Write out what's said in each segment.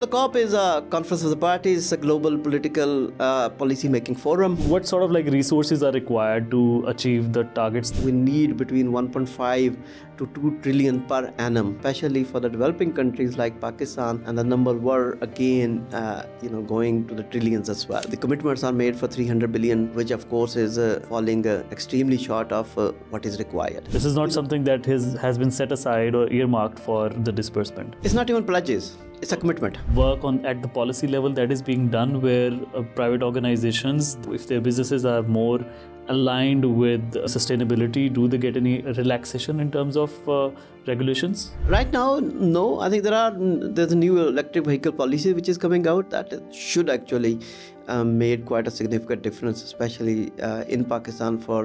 The COP is a conference of the parties, a global political policy-making forum. What sort of resources are required to achieve the targets? We need between 1.5 to 2 trillion per annum, especially for the developing countries like Pakistan, and the number were again, going to the trillions as well. The commitments are made for 300 billion, which of course is falling extremely short of what is required. This is not something that has been set aside or earmarked for the disbursement. It's not even pledges. It's a commitment. Work on at the policy level that is being done where private organizations, if their businesses are more aligned with sustainability, do they get any relaxation in terms of regulations? Right now, no. I think there's a new electric vehicle policy which is coming out that should actually made quite a significant difference, especially in Pakistan for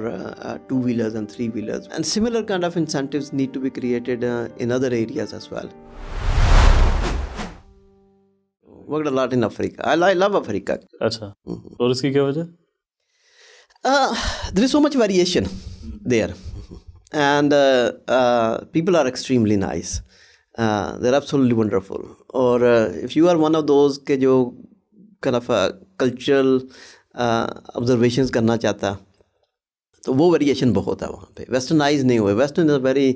two-wheelers and three-wheelers. And similar kind of incentives need to be created in other areas as well. Worked a lot in Africa. I love Africa. अच्छा. और इसकी क्या वजह? There is so much variation there, and people are extremely nice. They're absolutely wonderful. Or if you are one of those के जो kind of cultural observations करना चाहता, तो वो variation बहुत है वहाँ पे. Westernized नहीं हुए. Western is very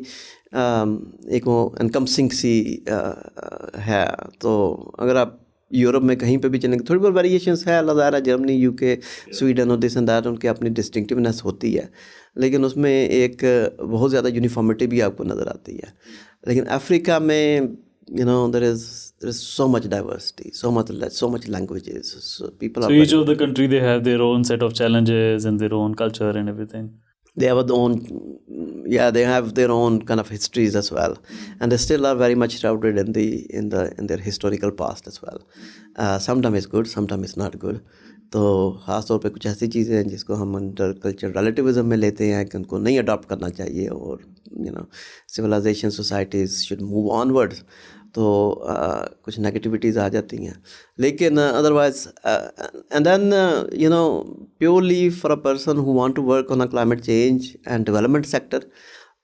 एक वो encompassing सी है. तो अगर आप यूरोप में कहीं पे भी चलेंगे थोड़ी बहुत वेरिएशंस है. अल्लाह जर्मनी, यूके, स्वीडन और दिस एंड दैट, उनके अपनी डिस्टिंक्टिवनेस होती है, लेकिन उसमें एक बहुत ज़्यादा यूनिफॉर्मिटी भी आपको नज़र आती है. लेकिन अफ्रीका में there is so much diversity, so much languages, so people so each of the country they have their own set of challenges and their own culture and everything. They have they have their own kind of histories as well, and they still are very much shrouded in their historical past as well. Sometimes it's good, sometimes it's not good. तो ख़ास तौर पे कुछ ऐसी चीज़ें हैं जिसको हम इंटर कल्चर रिलेटिविज्म में लेते हैं कि उनको नहीं अडॉप्ट करना चाहिए, और civilisation societies should move onwards. तो कुछ नेगेटिविटीज़ आ जाती हैं, लेकिन otherwise and then purely for a person who want to work on a climate change and development sector,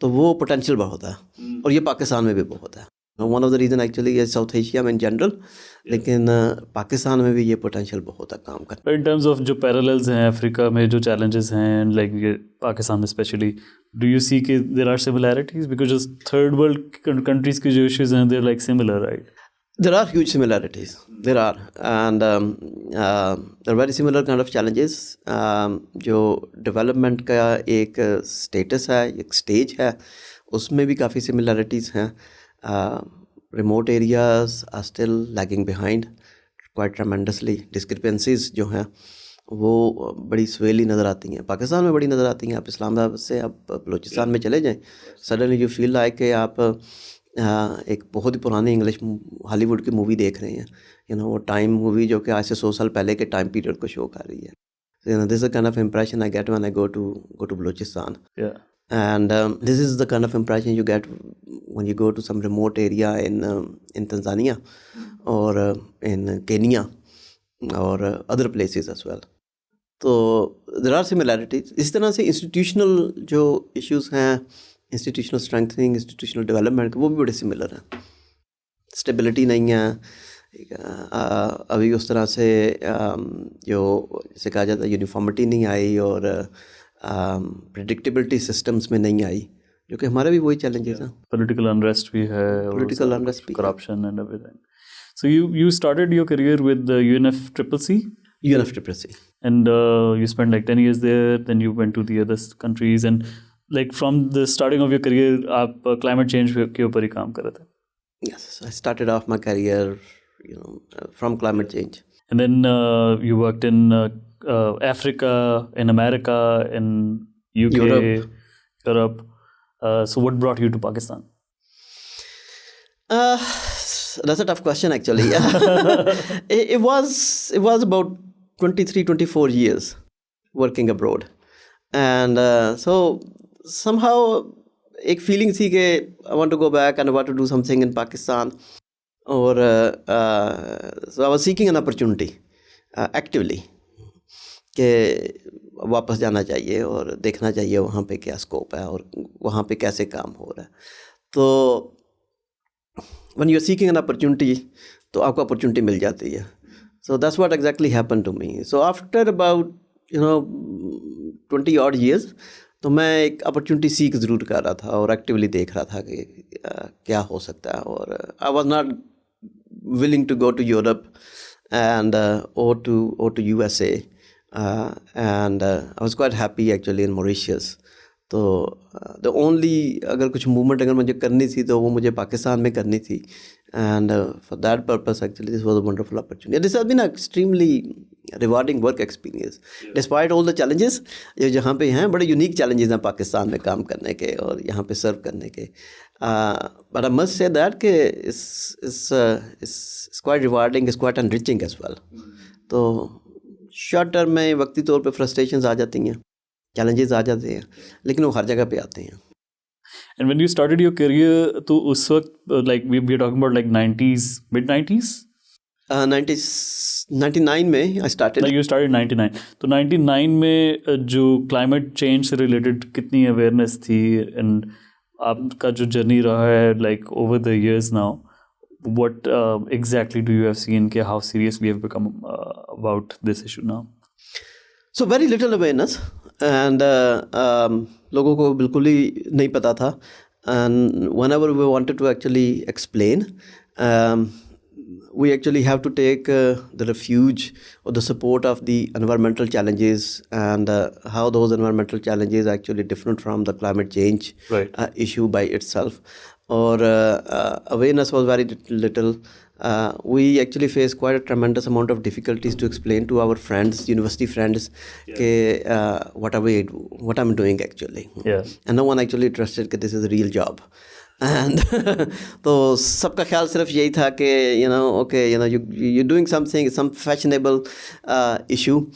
तो वो पोटेंशियल बहुत है, और ये पाकिस्तान में भी बहुत है. One of the reason actually ये साउथ एशिया में इन जनरल, लेकिन पाकिस्तान में भी ये पोटेंशियल बहुत है काम का. इन टर्म्स ऑफ जो पैरेलल्स हैं अफ्रीका में, जो चैलेंजेस हैं लाइक पाकिस्तान में स्पेशली, डू यू सी कि देयर आर सिमिलैरिटीज? बिकॉज जो थर्ड वर्ल्ड कंट्रीज की जो इश्यूज हैं there like similar, right? There are huge similarities. There are, and there are very similar kind of challenges. जो development का एक status है, एक स्टेज है, उसमें भी काफ़ी similarities हैं. Remote areas are still lagging behind quite tremendously. Discrepancies जो हैं वो बड़ी स्वेली नज़र आती हैं. पाकिस्तान में बड़ी नज़र आती हैं. आप इस्लामाबाद से आप बलूचिस्तान में चले जाएं, सडनली यू फील लाइक कि आप एक बहुत ही पुरानी इंग्लिश हॉलीवुड की मूवी देख रहे हैं. वो टाइम मूवी जो कि आज से 100 साल पहले के टाइम पीरियड को शो कर रही है. This is the kind of impression I get when I go to Balochistan. Yeah. And this is the kind of impression you get when you go to some remote area in Tanzania or in Kenya or other places as well. तो there are similarities. इस तरह से institutional जो issues हैं, institutional strengthening, institutional development, वो भी बड़े similar हैं. Stability नहीं है अभी उस तरह से, जो जैसे कहा जाता है यूनिफॉर्मिटी नहीं आई, और प्रेडिक्टेबिलिटी सिस्टम्स में नहीं आई, जो कि हमारे भी वही चैलेंजेस हैं. पॉलिटिकल अनरेस्ट भी है, पॉलिटिकल अनरेस्ट भी, corruption and everything. So you started your career with the UNFCCC and you spent like 10 years there, then you went to the other countries, and like from the starting of your career आप climate change के ऊपर ही काम कर रहे थे. Yes, I started off my career from climate change, and then you worked in Africa, in America, in UK, Europe. So what brought you to Pakistan? That's a tough question actually. it was about 23-24 years working abroad, and so somehow एक feeling थी कि I want to go back and I want to do something in Pakistan, or so I was seeking an opportunity actively कि वापस जाना चाहिए और देखना चाहिए वहाँ पे क्या स्कोप है और वहाँ पे कैसे काम हो रहा है. तो when you are seeking an opportunity, तो आपको अपॉर्चुनिटी मिल जाती है. So that's what exactly happened to me. So after about 20 odd years, तो मैं एक अपॉर्चुनिटी सीख ज़रूर कर रहा था और एक्टिवली देख रहा था कि क्या हो सकता है. और I was not willing to go to Europe and or to USA, and I was quite happy actually in Mauritius. तो द ओनली अगर कुछ मूवमेंट अगर मुझे करनी थी तो वो मुझे पाकिस्तान में करनी थी. And for that purpose, actually, this was a wonderful opportunity. This has been an extremely rewarding work experience. Despite all the challenges, जो जहाँ पे हैं बड़े यूनिक चैलेंजेस हैं पाकिस्तान में काम करने के और यहाँ पे सर्व करने के. But I must say that कि it's quite rewarding, it's quite enriching as well. तो शॉर्ट टर्म में वक्ती तौर पे फ्रस्ट्रेशंस आ जाती हैं, चैलेंजेस आ जाते हैं, लेकिन वो हर जगह पे आते हैं. And when you started your career, तो उस वक्त like we're talking about like 90s, mid 90s? 99 में I started. Like you started 99. तो 99 में जो climate change से related कितनी awareness थी, and आपका जो journey रहा है like over the years now, what exactly do you have seen कि how serious we have become about this issue now? So very little awareness, and लोगों को बिल्कुल ही नहीं पता था. And whenever we wanted to actually explain, we actually have to take the refuge or the support of the environmental challenges and how those environmental challenges are actually different from the climate change issue by itself. Or awareness was very little. We actually faced quite a tremendous amount of difficulties to explain to our friends, university friends, what I'm doing actually. And no one actually trusted that this is a real job. And तो सबका ख्याल सिर्फ यही था कि you're doing something, some fashionable issue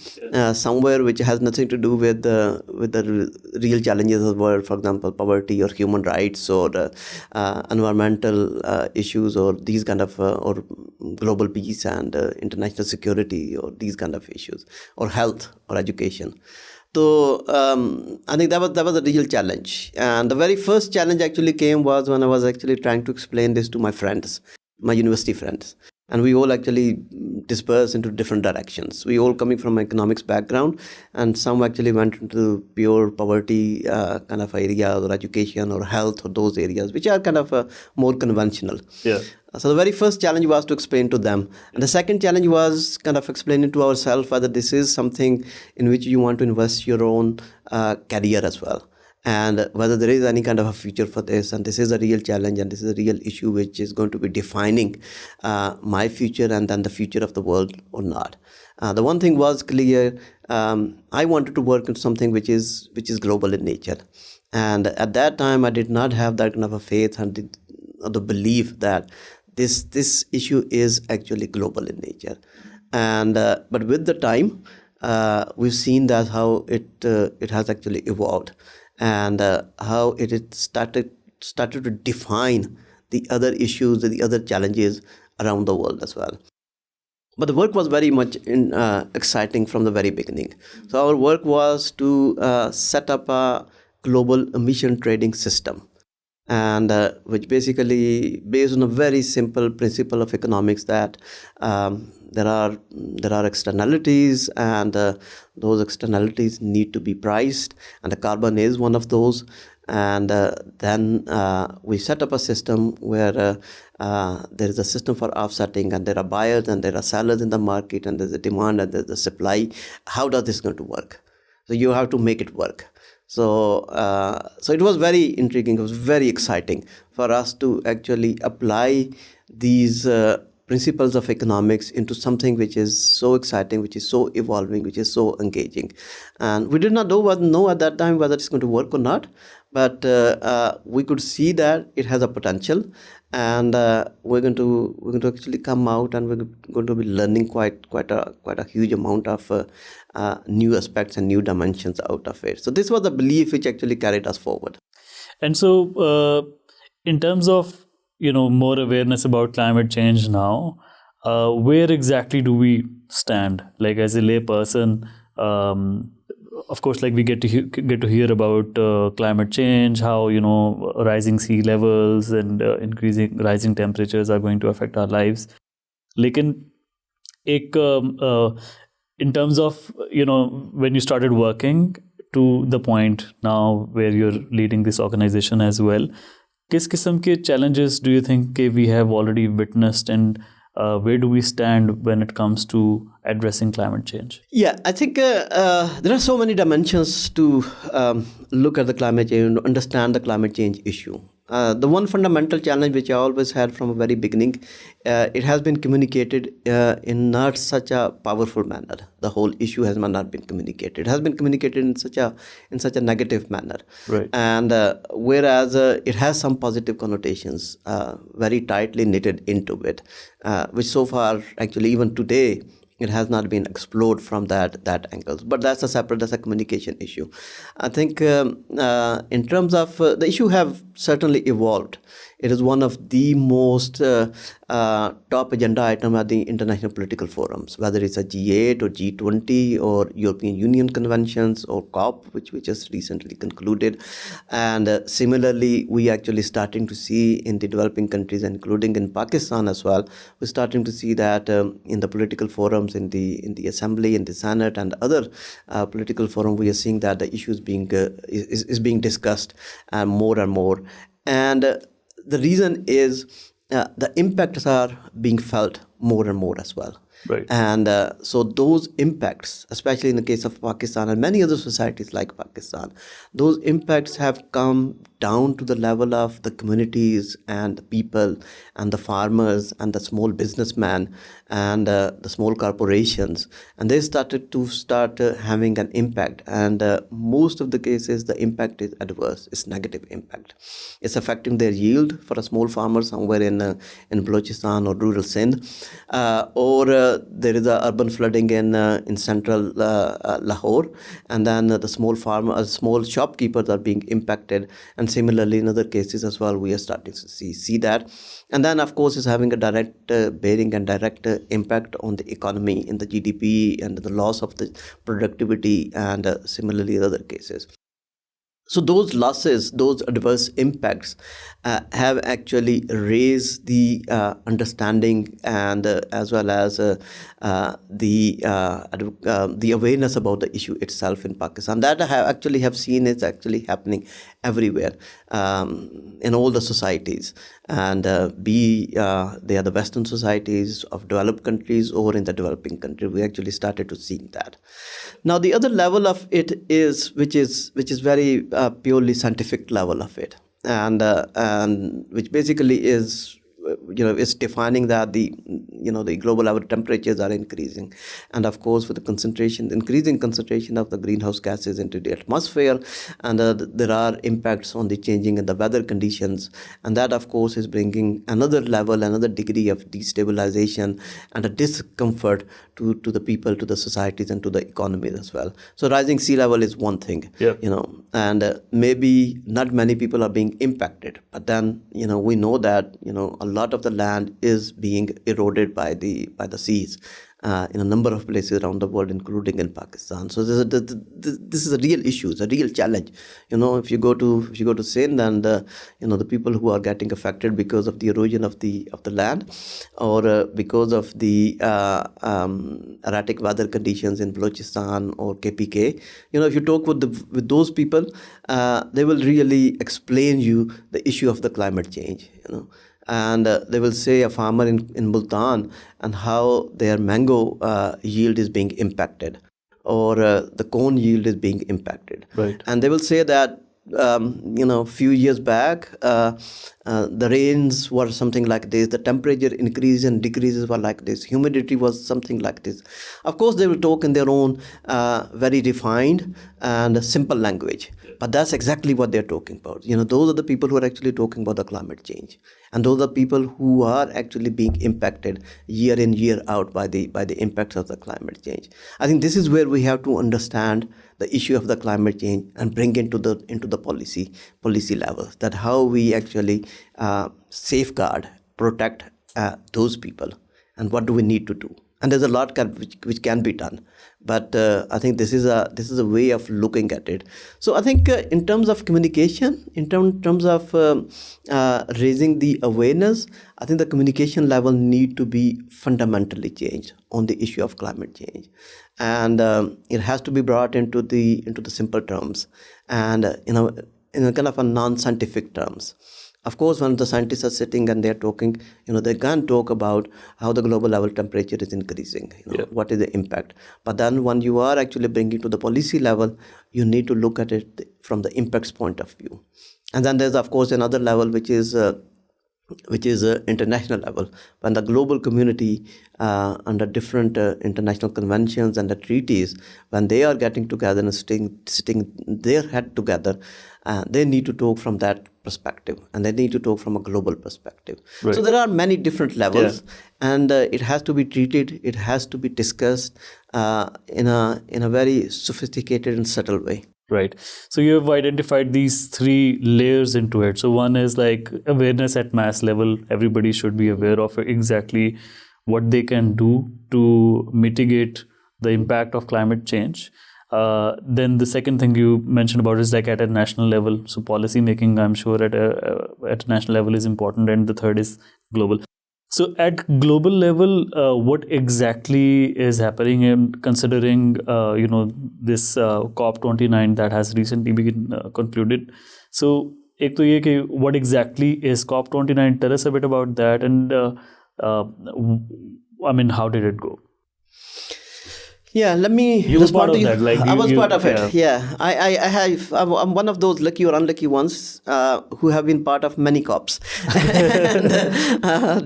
somewhere which has nothing to do with the real challenges of the world, for example poverty or human rights or environmental issues or these kind of or global peace and international security or these kind of issues or health or education. So I think that was a real challenge. And the very first challenge actually came was when I was actually trying to explain this to my friends, my university friends. And we all actually dispersed into different directions. We all coming from economics background, and some actually went into pure poverty kind of areas or education or health or those areas, which are kind of more conventional. So the very first challenge was to explain to them. And the second challenge was kind of explaining to ourselves whether this is something in which you want to invest your own career as well. And whether there is any kind of a future for this, and this is a real challenge, and this is a real issue which is going to be defining my future and then the future of the world or not. The one thing was clear. I wanted to work on something which is global in nature, and at that time I did not have that kind of a faith and the belief that this issue is actually global in nature. And but with the time, we've seen that how it has actually evolved. And how it started to define the other issues, the other challenges around the world as well. But the work was very much exciting from the very beginning. So our work was to set up a global emission trading system, and which basically based on a very simple principle of economics that there are externalities, and those externalities need to be priced, and the carbon is one of those. And then we set up a system where there is a system for offsetting, and there are buyers and there are sellers in the market, and there's a demand and there's a supply. How does this going to work? So you have to make it work. So it was very intriguing. It was very exciting for us to actually apply these principles of economics into something which is so exciting, which is so evolving, which is so engaging. And we did not know at that time whether it's going to work or not, but we could see that it has a potential, and we're going to actually come out, and we're going to be learning quite a huge amount of new aspects and new dimensions out of it. So this was the belief which actually carried us forward. And so in terms of more awareness about climate change now, where exactly do we stand? Like as a lay person, of course, like we get to hear about climate change, how rising sea levels and rising temperatures are going to affect our lives. लेकिन एक in terms of, when you started working to the point now where you're leading this organization as well, किस किस्म के challenges do you think we have already witnessed, and where do we stand when it comes to addressing climate change? Yeah, I think there are so many dimensions to look at the climate change, understand the climate change issue. The one fundamental challenge which I always had from a very beginning, it has been communicated in not such a powerful manner. The whole issue has not been communicated. It has been communicated in such a negative manner. Right. And whereas it has some positive connotations, very tightly knitted into it, which so far, actually, even today, it has not been explored from that angle. But that's a communication issue. I think in terms of the issue have certainly evolved. It is one of the most top agenda item at the international political forums, whether it's a G8 or G20 or European Union conventions or COP, which we just recently concluded. And similarly, we actually starting to see in the developing countries, including in Pakistan as well, we're starting to see that in the political forums, in the assembly, in the Senate, and other political forum, we are seeing that the issue is being discussed more and more. And the reason is the impacts are being felt more and more as well. Right. And so those impacts, especially in the case of Pakistan and many other societies like Pakistan, those impacts have come down to the level of the communities and the people and the farmers and the small businessmen and the small corporations. And they started having an impact. And most of the cases, the impact is adverse. It's negative impact. It's affecting their yield for a small farmer somewhere in Balochistan or rural Sindh, or there is a urban flooding in central Lahore, and then the small shopkeepers are being impacted, and similarly in other cases as well we are starting to see that. And then of course it's having a direct bearing and direct impact on the economy, in the GDP, and the loss of the productivity, and similarly in other cases. So those losses, those adverse impacts have actually raised the understanding and as well as the awareness about the issue itself in Pakistan. That I have seen is actually happening everywhere in all the societies, and they are the Western societies of developed countries or in the developing country. We actually started to see that. Now the other level of it is which is very purely scientific level of it, and which basically is is defining that the global average temperatures are increasing, and of course with the increasing concentration of the greenhouse gases into the atmosphere, and there are impacts on the changing in the weather conditions, and that of course is bringing another degree of destabilization and a discomfort to the people, to the societies, and to the economies as well. So rising sea level is one thing, and maybe not many people are being impacted, but then we know that a lot of the land is being eroded by the seas in a number of places around the world, including in Pakistan. So this is a real issue. It's a real challenge. If you go to Sindh, and the people who are getting affected because of the erosion of the land, or because of the erratic weather conditions in Balochistan or KPK, if you talk with those people, they will really explain you the issue of the climate change. And they will say a farmer in Multan and how their mango yield is being impacted, or the corn yield is being impacted. Right. And they will say that few years back the rains were something like this, the temperature increases and decreases were like this, humidity was something like this. Of course they will talk in their own very refined and simple language, but that's exactly what they're talking about. Those are the people who are actually talking about the climate change, and those are people who are actually being impacted year in year out by the impacts of the climate change. I think this is where we have to understand the issue of the climate change and bring into the policy levels, that how we actually safeguard, protect those people, and what do we need to do. and there's a lot which can be done. But I think this is a way of looking at it. So I think in terms of communication, in terms of raising the awareness, I think the communication level need to be fundamentally changed on the issue of climate change, and it has to be brought into the simple terms, and in a kind of a non-scientific terms. Of course, when the scientists are sitting and they're talking, they can't talk about how the global level temperature is increasing, what is the impact. But then when you are actually bringing to the policy level, you need to look at it from the impacts point of view. And then there's, of course, another level, which is international level, when the global community under different international conventions and the treaties, when they are getting together and sitting their head together, they need to talk from that perspective, and they need to talk from a global perspective. Right. So there are many different levels, and it has to be treated, it has to be discussed in a very sophisticated and subtle way. Right. So you have identified these 3 layers into it. So one is like awareness at mass level. Everybody should be aware of exactly what they can do to mitigate the impact of climate change. Then the second thing you mentioned about is like at a national level. So policy making, I'm sure at a national level is important. And the third is global. So at global level, what exactly is happening in considering, this COP29 that has recently been concluded? So, what exactly is COP29? Tell us a bit about that, and how did it go? Yeah, let me. You were part of that. I was part of it. Yeah, I'm one of those lucky or unlucky ones who have been part of many COPs.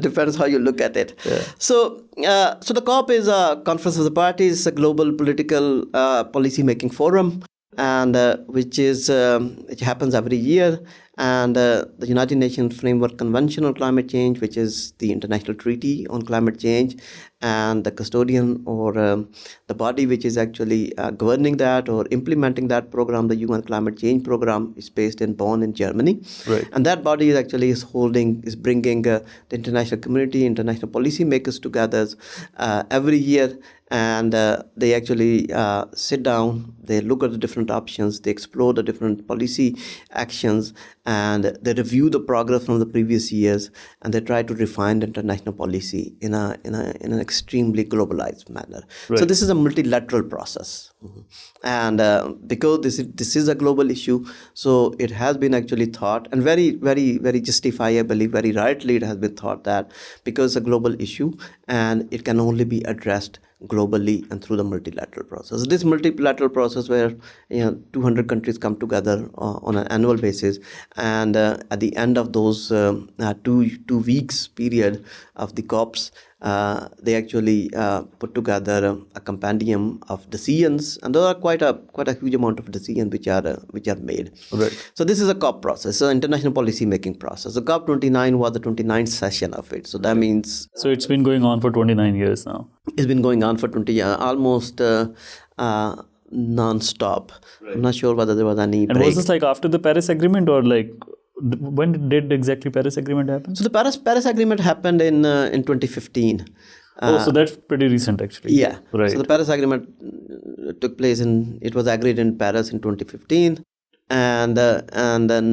Depends how you look at it. Yeah. So the COP is a Conference of the Parties, a global political policy making forum, and which happens every year. And the United Nations Framework Convention on Climate Change, which is the international treaty on climate change, and the custodian or the body which is actually governing that or implementing that program, the UN Climate Change Program, is based in Bonn in Germany. Right. And that body is actually is bringing the international community, international policymakers together every year. And they actually sit down, they look at the different options, they explore the different policy actions, and they review the progress from the previous years, and they try to refine the international policy in an extremely globalized manner. Right. So this is a multilateral process. Mm-hmm. And because this is a global issue, so it has been actually thought, and very, very, very justifiably, very rightly, it has been thought that because it's a global issue and it can only be addressed globally and through the multilateral process. This multilateral process where 200 countries come together on an annual basis, and at the end of those 2 weeks period of the COPs, they actually put together a compendium of decisions, and there are quite a huge amount of decisions which are made. Right. So this is a COP process, so international policy making process. The COP29 was the 29th session of it. So that means. So it's been going on for 29 years now. It's been going on for 20 years, almost non-stop. Right. I'm not sure whether there was any break. And was this like after the Paris Agreement, or like when did exactly Paris Agreement happen? So the Paris Agreement happened in 2015. So that's pretty recent actually. Yeah. Right. So the Paris Agreement took place it was agreed in Paris in 2015. And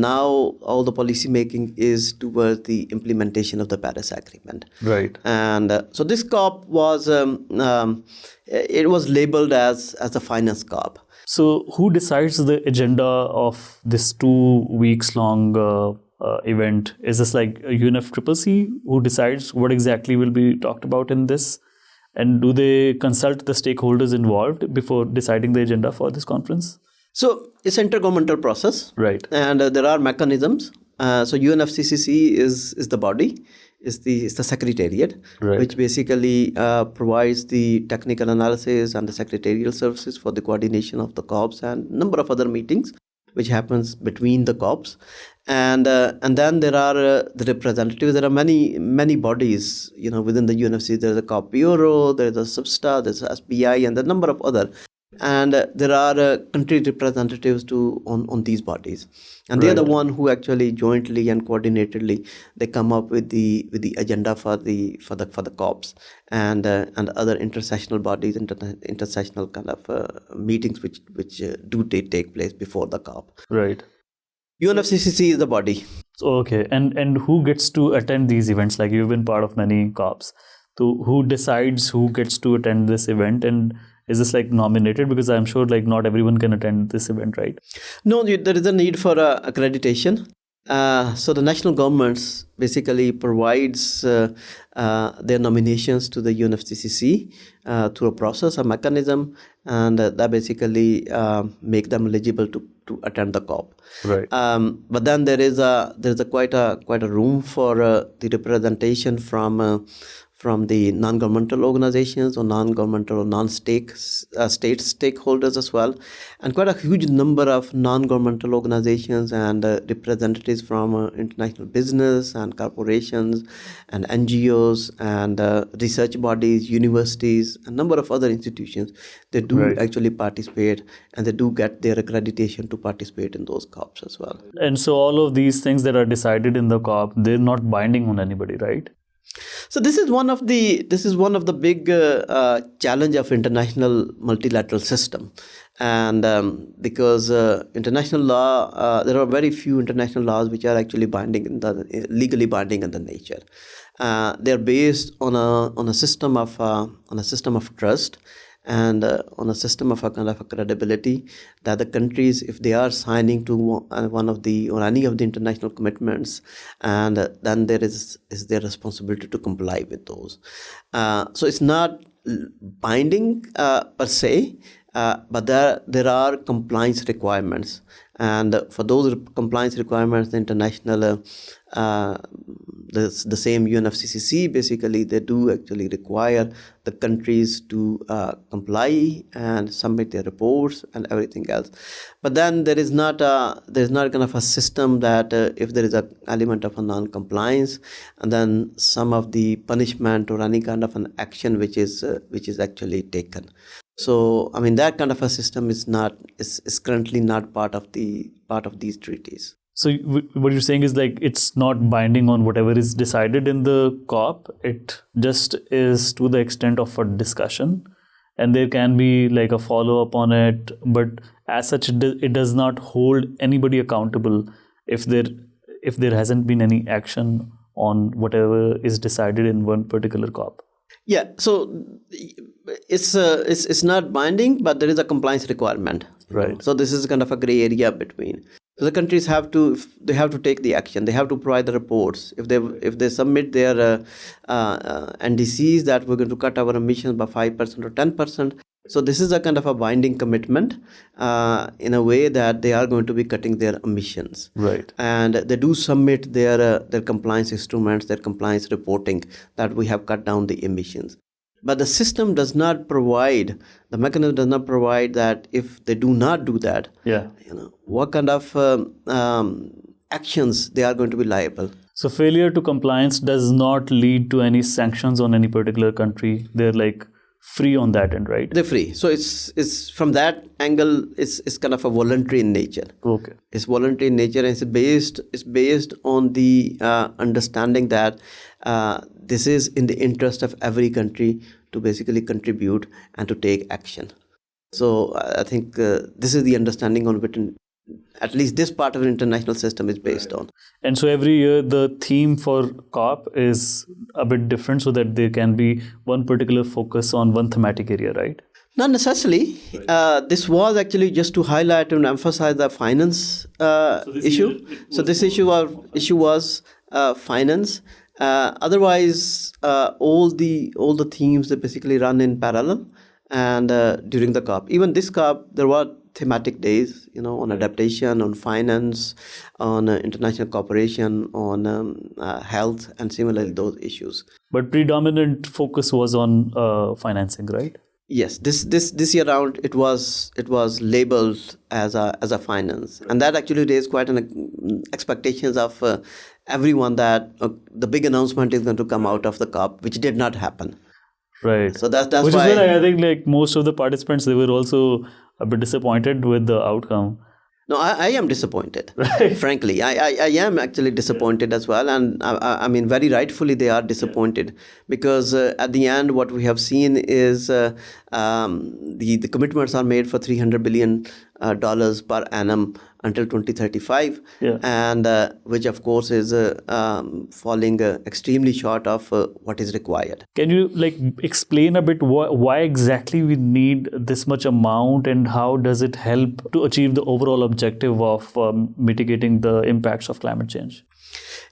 now all the policy making is towards the implementation of the Paris Agreement. Right. And so this COP was it was labeled as the finance COP. So who decides the agenda of this 2 weeks long event? Is this like UNFCCC who decides what exactly will be talked about in this? And do they consult the stakeholders involved before deciding the agenda for this conference? So it's an intergovernmental process, right? And there are mechanisms. So UNFCCC is the body, is the secretariat, right, which basically provides the technical analysis and the secretarial services for the coordination of the COPs and number of other meetings which happens between the COPs. And then there are the representatives. There are many bodies, within the UNFCCC. There's a COP Bureau, there's a SUBSTA, there's a SBI, and a number of other. And there are country representatives on these bodies, and they're the one who actually jointly and coordinatedly they come up with the agenda for the COPs and other intersessional bodies, intersessional kind of meetings which do take place before the COP. Right. UNFCCC is the body. Okay, and who gets to attend these events? Like, you've been part of many COPs. So who decides who gets to attend this event, and is this like nominated? Because I'm sure like not everyone can attend this event, right? No, there is a need for accreditation. So the national governments basically provides their nominations to the UNFCCC through a process, a mechanism, and that basically make them eligible to attend the COP. Right. But then there is quite a room for the representation from the non-governmental organizations or non-governmental or non-state state stakeholders as well, and quite a huge number of non-governmental organizations and representatives from international business and corporations and NGOs and research bodies, universities, a number of other institutions. They do actually participate, and they do get their accreditation to participate in those COPs as well. And so all of these things that are decided in the COP, they're not binding on anybody, right? So this is one of the big challenge of international multilateral system, and because international law, there are very few international laws which are actually legally binding in the nature. They are based on a system of trust, and on a system of a kind of a credibility that the countries, if they are signing to one of the or any of the international commitments, and then there is their responsibility to comply with those. So it's not binding per se, but there are compliance requirements, and for those compliance requirements, the international the same UNFCCC basically they do actually require the countries to comply and submit their reports and everything else. But then there's not kind of a system that if there is an element of a non-compliance, and then some of the punishment or any kind of an action which is actually taken. So I mean that kind of a system is currently not part of these treaties. So what you're saying is like it's not binding on whatever is decided in the COP. It just is to the extent of a discussion, and there can be like a follow-up on it. But as such, it does not hold anybody accountable if there hasn't been any action on whatever is decided in one particular COP. Yeah, so it's not binding, but there is a compliance requirement. Right. So this is kind of a gray area between. So the countries have to take the action. They have to provide the reports. If they submit their NDCs that we're going to cut our emissions by 5% or 10%. So this is a kind of a binding commitment in a way that they are going to be cutting their emissions. Right. And they do submit their compliance instruments, their compliance reporting that we have cut down the emissions. But the system does not provide, the mechanism does not provide that if they do not do that, what kind of actions they are going to be liable. So failure to compliance does not lead to any sanctions on any particular country. They're like free on that end, right? They're free. So it's from that angle, it's kind of a voluntary in nature. Okay. It's voluntary in nature, and it's based on the understanding that this is in the interest of every country to basically contribute and to take action. So I think this is the understanding on which at least this part of the international system is based on. And so every year the theme for COP is a bit different, so that there can be one particular focus on one thematic area, right? Not necessarily. This was actually just to highlight and emphasize the finance issue. So this issue was finance. Otherwise, all the themes that basically run in parallel, and during the COP, even this COP, there were thematic days, on adaptation, on finance, on international cooperation, on health, and similarly those issues. But predominant focus was on financing, right? Yes, this year round it was labeled as a finance, and that actually raised quite an expectations of everyone that the big announcement is going to come out of the COP, which did not happen. Right. So that's which why is where I think like most of the participants, they were also a bit disappointed with the outcome. No, I am disappointed. Right. Frankly, I am actually disappointed as well. And I mean, very rightfully, they are disappointed because at the end, what we have seen is the commitments are made for $300 billion per annum until 2035, and which of course is falling extremely short of what is required. Can you like explain a bit why exactly we need this much amount, and how does it help to achieve the overall objective of mitigating the impacts of climate change?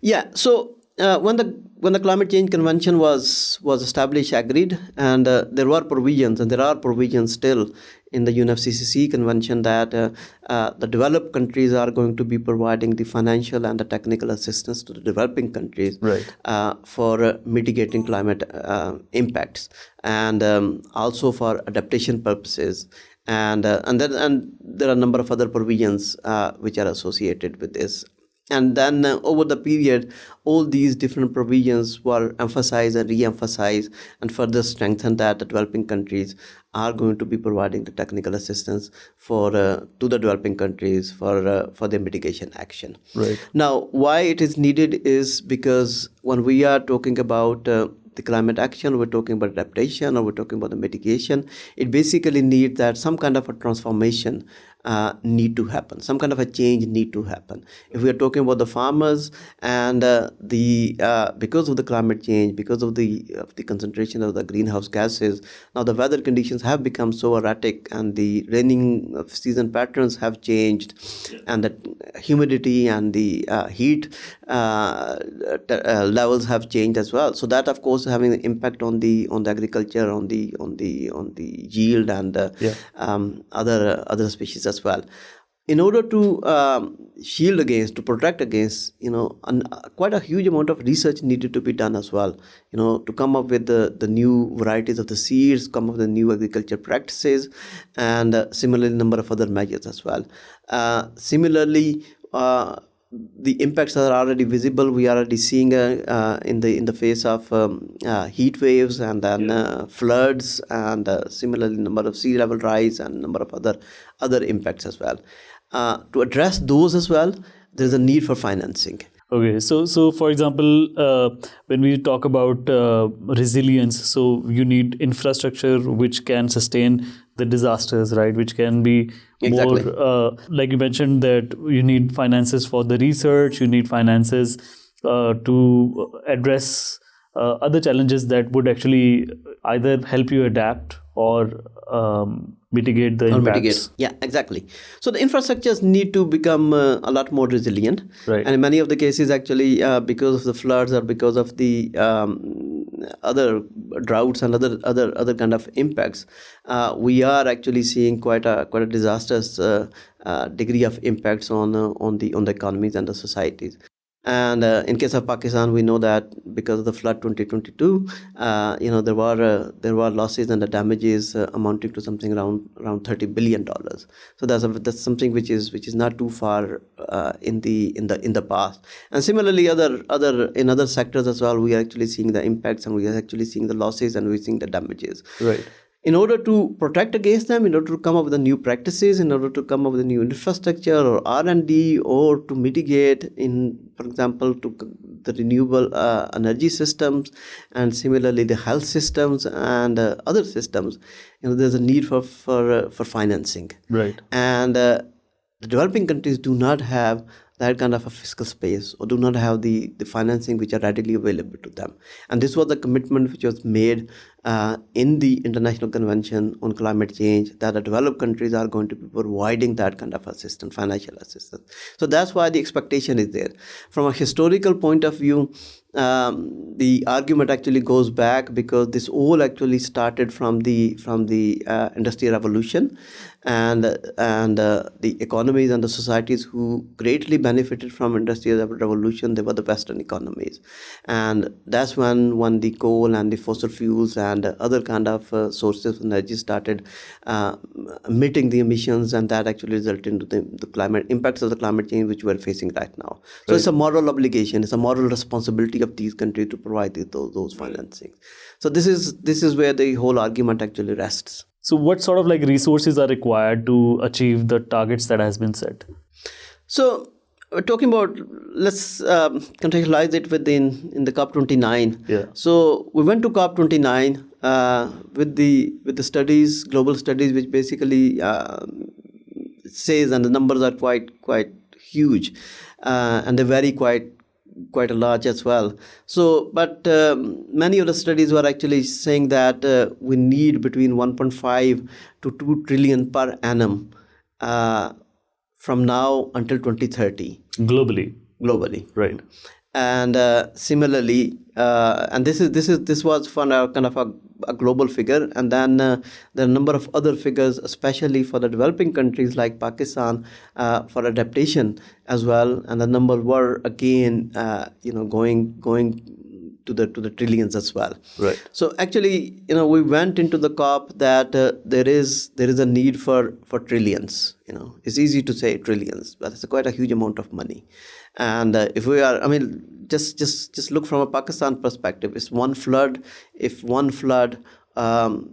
Yeah, so when the climate change convention was established, agreed, and there were provisions, and there are provisions still in the UNFCCC convention that the developed countries are going to be providing the financial and the technical assistance to the developing countries, right, for mitigating climate impacts, and also for adaptation purposes. And there are a number of other provisions which are associated with this. And then over the period, all these different provisions were emphasized and re-emphasized and further strengthened that the developing countries are going to be providing the technical assistance for to the developing countries for their mitigation action. Right. Now, why it is needed is because when we are talking about the climate action, we're talking about adaptation, or we're talking about the mitigation, it basically needs that some kind of a transformation need to happen, some kind of a change need to happen. If we are talking about the farmers and because of the climate change, because of the concentration of the greenhouse gases, now the weather conditions have become so erratic, and the raining season patterns have changed, and the humidity and the heat levels have changed as well. So that of course having an impact on the agriculture, on the yield, and other species as well. In order to shield against, to protect against, quite a huge amount of research needed to be done as well, to come up with the new varieties of the seeds, come up with the new agriculture practices, and similarly number of other measures as well. Similarly, the impacts are already visible. We are already seeing in the face of heat waves, and then floods, and similarly number of sea level rise, and number of other impacts as well. To address those as well, there is a need for financing. Okay, so for example, when we talk about resilience, so you need infrastructure which can sustain the disasters, right? Which can be exactly more, like you mentioned, that you need finances for the research, you need finances to address other challenges that would actually either help you adapt or mitigate the impacts. Yeah, exactly. So the infrastructures need to become a lot more resilient. Right. And in many of the cases, actually, because of the floods or because of the other droughts and other kind of impacts, we are actually seeing quite a disastrous degree of impacts on the economies and the societies. And in case of Pakistan, we know that because of the flood 2022, there were losses and the damages amounting to something around $30 billion. So that's something which is not too far in the past. And similarly, in other sectors as well, we are actually seeing the impacts, and we are actually seeing the losses, and we're seeing the damages. Right. In order to protect against them, in order to come up with the new practices, in order to come up with a new infrastructure or R&D, or to mitigate, for example, to the renewable energy systems, and similarly the health systems and other systems, there's a need for financing. Right. And the developing countries do not have that kind of a fiscal space, or do not have the financing which are readily available to them. And this was the commitment which was made in the International Convention on Climate Change, that the developed countries are going to be providing that kind of assistance, financial assistance. So that's why the expectation is there. From a historical point of view, the argument actually goes back, because this all actually started from the Industrial Revolution, and the economies and the societies who greatly benefited from Industrial Revolution, they were the Western economies. And that's when the coal and the fossil fuels and other kind of sources of energy started emitting the emissions, and that actually resulted into the climate impacts of the climate change which we're facing right now. So it's a moral obligation, it's a moral responsibility of these countries to provide those financing. So this is where the whole argument actually rests. So what sort of like resources are required to achieve the targets that has been set? So we're talking about, let's contextualize it in the COP29. Yeah. So we went to COP29 with the studies, global studies, which basically says, and the numbers are quite huge, and they vary quite a large as well. So, but many of the studies were actually saying that we need between 1.5 to 2 trillion per annum from now until 2030. Globally. Right. And similarly, and this was for kind of a global figure, and then there are a number of other figures, especially for the developing countries like Pakistan, for adaptation as well, and the numbers were again, going to the trillions as well. Right. So actually, we went into the COP that there is a need for trillions. It's easy to say trillions, but it's quite a huge amount of money. And if we are, just look from a Pakistan perspective. If one flood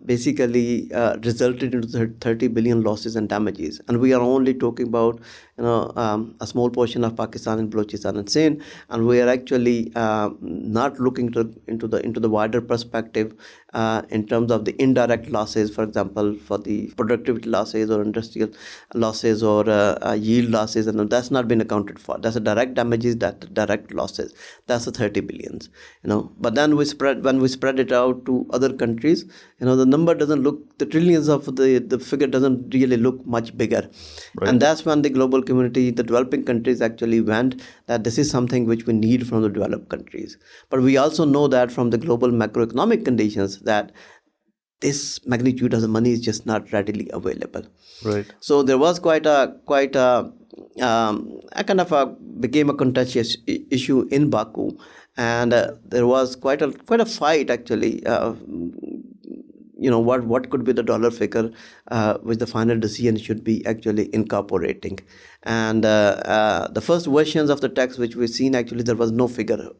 basically resulted into 30 billion losses and damages, and we are only talking about a small portion of Pakistan and Balochistan and Sindh, and we are actually not looking into the wider perspective in terms of the indirect losses, for example, for the productivity losses or industrial losses or yield losses, and that's not been accounted for. That's a direct damages, that direct losses. That's the 30 billions. But then when we spread it out to other countries, the number doesn't look, the trillions of the figure doesn't really look much bigger. Right. And that's when the global community, the developing countries actually went that this is something which we need from the developed countries. But we also know that from the global macroeconomic conditions that this magnitude of the money is just not readily available. Right. So there was quite a became a contentious issue in Baku, and there was quite a fight actually. What could be the dollar figure which the final decision should be actually incorporating. And the first versions of the text which we've seen, actually there was no figure.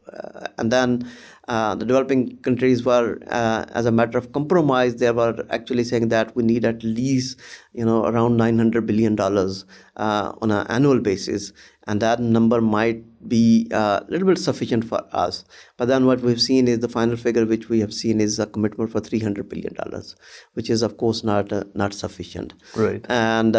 And then the developing countries were, as a matter of compromise, they were actually saying that we need at least, around $900 billion on an annual basis. And that number might be a little bit sufficient for us. But then what we've seen is the final figure which we have seen is a commitment for $300 billion, which is of course not sufficient. Right. And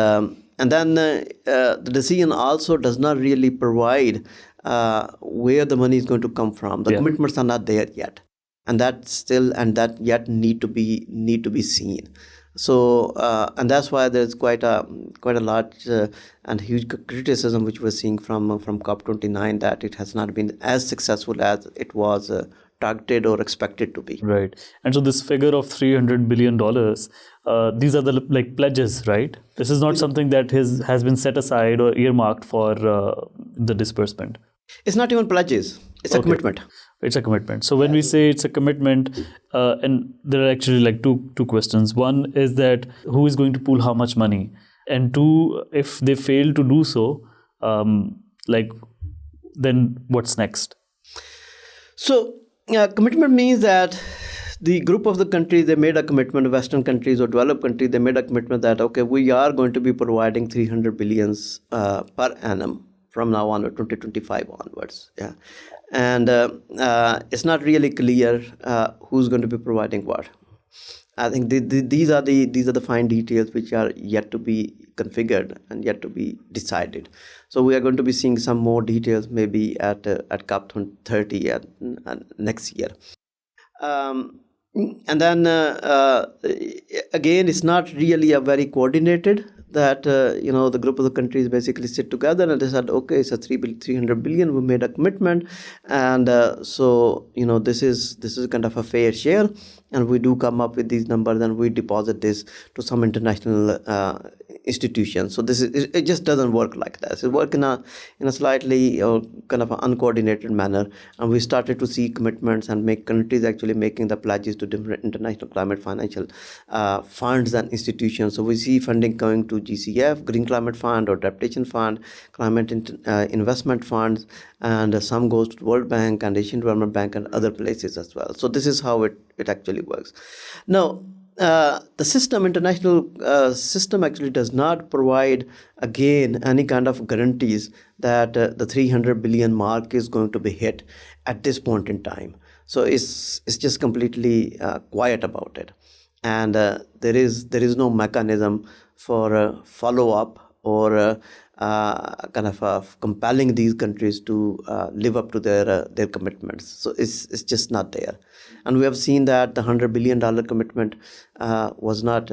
then the decision also does not really provide where the money is going to come from. The commitments are not there yet, and that yet need to be seen. So and that's why there's quite a large and huge criticism which we're seeing from COP29, that it has not been as successful as it was targeted or expected to be. Right. And so this figure of $300 billion, these are the pledges, right? This is not something that has been set aside or earmarked for the disbursement. It's not even pledges. It's a commitment. It's a commitment. So when we say it's a commitment, and there are actually two questions. One is that who is going to pool how much money? And two, if they fail to do so, then what's next? So commitment means that the group of the countries, they made a commitment, Western countries or developed countries, they made a commitment that, okay, we are going to be providing 300 billions per annum from now on, or 2025 onwards. Yeah. And it's not really clear who's going to be providing what. I think these are the fine details which are yet to be configured and yet to be decided. So we are going to be seeing some more details maybe at COP30 next year. And then again, it's not really a very coordinated, that the group of the countries basically sit together and they said, okay, it's a 300 billion, we made a commitment, and so this is kind of a fair share, and we do come up with these numbers and we deposit this to some international institutions. So it just doesn't work like that. It works in a slightly kind of uncoordinated manner, and we started to see commitments and make countries actually making the pledges to different international climate financial funds and institutions. So we see funding coming to GCF, Green Climate Fund, or Adaptation Fund, Climate Investment Funds, and some goes to the World Bank and Asian Development Bank and other places as well. So this is how it actually works. Now, the international system actually does not provide, again, any kind of guarantees that the 300 billion mark is going to be hit at this point in time. So it's just completely quiet about it, and there is no mechanism for follow up or kind of compelling these countries to live up to their commitments. So it's just not there. And we have seen that the $100 billion commitment was not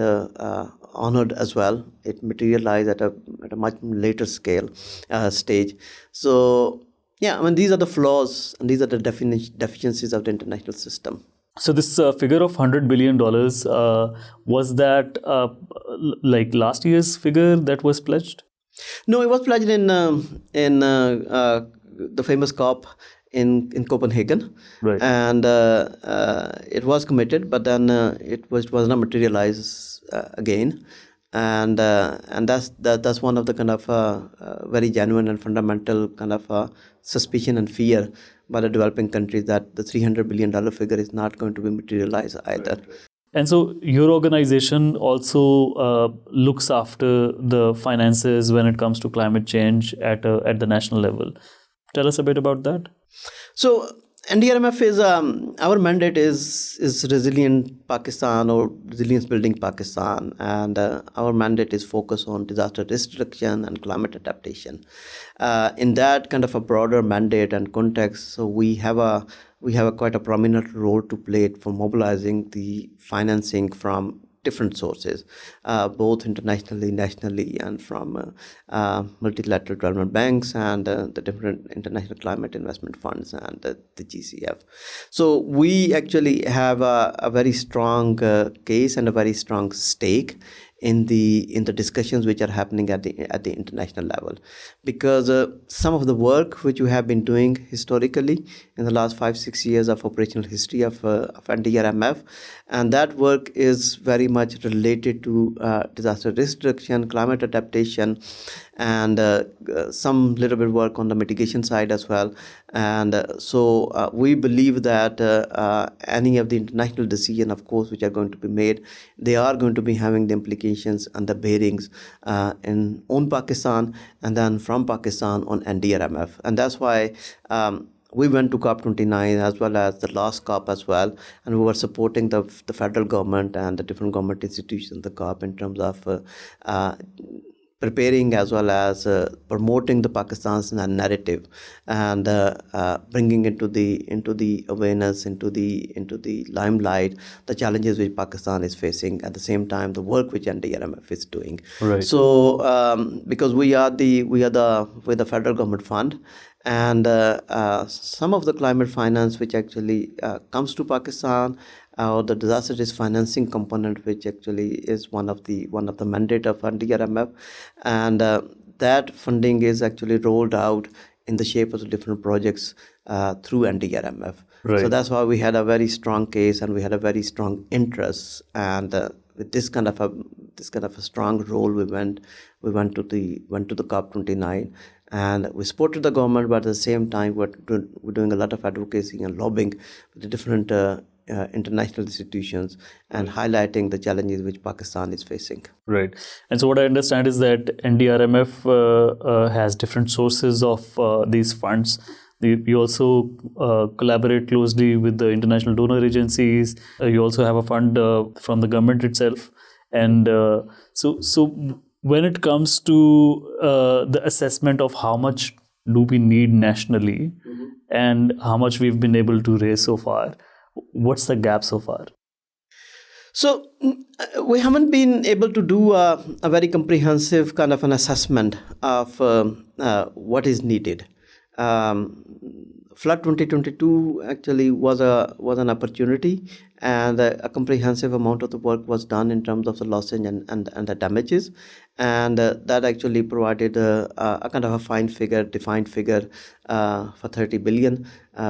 honored as well. It materialized at a much later stage. So yeah, I mean, these are the flaws and these are the deficiencies of the international system. So this figure of $100 billion, was that like last year's figure that was pledged? No, it was pledged in the famous COP in Copenhagen, right. And it was committed, but then it was not materialized again, and that's one of the kind of very genuine and fundamental kind of suspicion and fear by the developing countries that the $300 billion figure is not going to be materialized either. Right. And so your organization also looks after the finances when it comes to climate change at the national level. Tell us a bit about that. So NDRMF is our mandate is resilient Pakistan, or resilience building Pakistan, and our mandate is focused on disaster risk reduction and climate adaptation. In that kind of a broader mandate and context, so we have a quite a prominent role to play for mobilizing the financing from different sources, both internationally, nationally, and from multilateral development banks and the different international climate investment funds and the GCF. So we actually have a very strong case and a very strong stake in the discussions which are happening at the international level, because some of the work which we have been doing historically in the last 5-6 years of operational history of NDRMF, and that work is very much related to disaster risk reduction, climate adaptation, and some little bit work on the mitigation side as well. And so we believe that any of the international decisions, of course, which are going to be made, they are going to be having the implications and the bearings on Pakistan, and then from Pakistan on NDRMF. And that's why we went to COP29 as well as the last COP as well, and we were supporting the federal government and the different government institutions, the COP, in terms of preparing as well as promoting the Pakistan's narrative and bringing into the awareness, into the limelight, the challenges which Pakistan is facing. At the same time, the work which NDRMF is doing. Right. So because we are the federal government fund, and some of the climate finance which actually comes to Pakistan, or the disaster risk financing component, which actually is one of the mandate of NDRMF, and that funding is actually rolled out in the shape of the different projects through NDRMF. Right. So that's why we had a very strong case and we had a very strong interest, and with this kind of a strong role, we went to the COP29. And we supported the government, but at the same time, we're doing a lot of advocacy and lobbying with the different international institutions and highlighting the challenges which Pakistan is facing. Right. And so what I understand is that NDRMF has different sources of these funds. You also collaborate closely with the international donor agencies. You also have a fund from the government itself. And so when it comes to the assessment of how much do we need nationally, mm-hmm. and how much we've been able to raise so far, what's the gap so far? So we haven't been able to do a very comprehensive kind of an assessment of what is needed. Flood 2022 actually was an opportunity, and a comprehensive amount of the work was done in terms of the losses and the damages, and that actually provided a kind of a defined figure for 30 billion,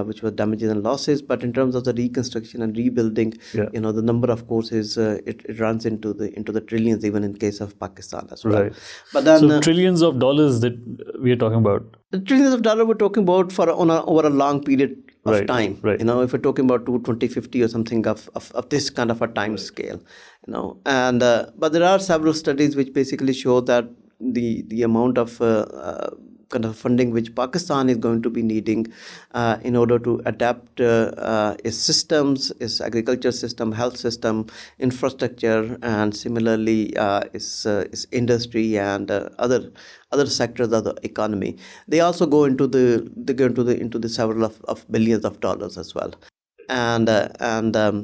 which was damages and losses. But in terms of the reconstruction and rebuilding, the number, of course, is it runs into the trillions, even in case of Pakistan as well. Right. But then, so trillions of dollars that we are talking about. The trillions of dollars we're talking about over a long period of time. Right. If we're talking about 2050 or something of this kind of a time scale, and but there are several studies which basically show that the amount of kind of funding which Pakistan is going to be needing in order to adapt its systems, its agriculture system, health system, infrastructure, and similarly its industry and other sectors of the economy. They also go into the several of billions of dollars as well. And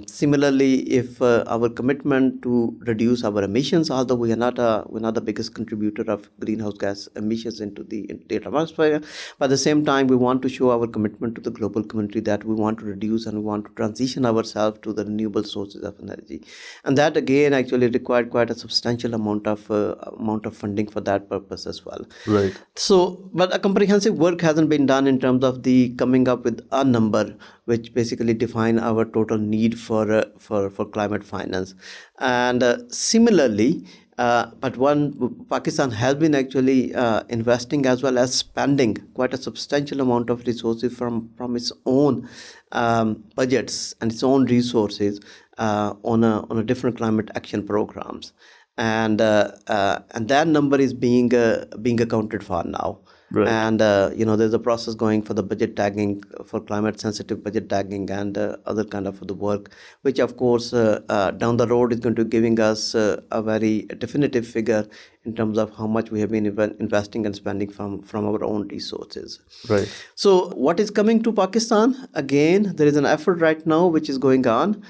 similarly, if our commitment to reduce our emissions, although we're not the biggest contributor of greenhouse gas emissions into the atmosphere, but at the same time we want to show our commitment to the global community that we want to reduce and we want to transition ourselves to the renewable sources of energy, and that again actually required quite a substantial amount of funding for that purpose as well. Right. So, but a comprehensive work hasn't been done in terms of the coming up with a number which basically define our total need for climate finance. And similarly, but Pakistan has been actually investing as well as spending quite a substantial amount of resources from its own budgets and its own resources on a different climate action programs, and that number is being accounted for now. Right. And there's a process going for the budget tagging, for climate sensitive budget tagging and other kind of the work, which of course down the road is going to giving us a very definitive figure in terms of how much we have been investing and spending from our own resources. Right. So what is coming to Pakistan? Again, there is an effort right now which is going on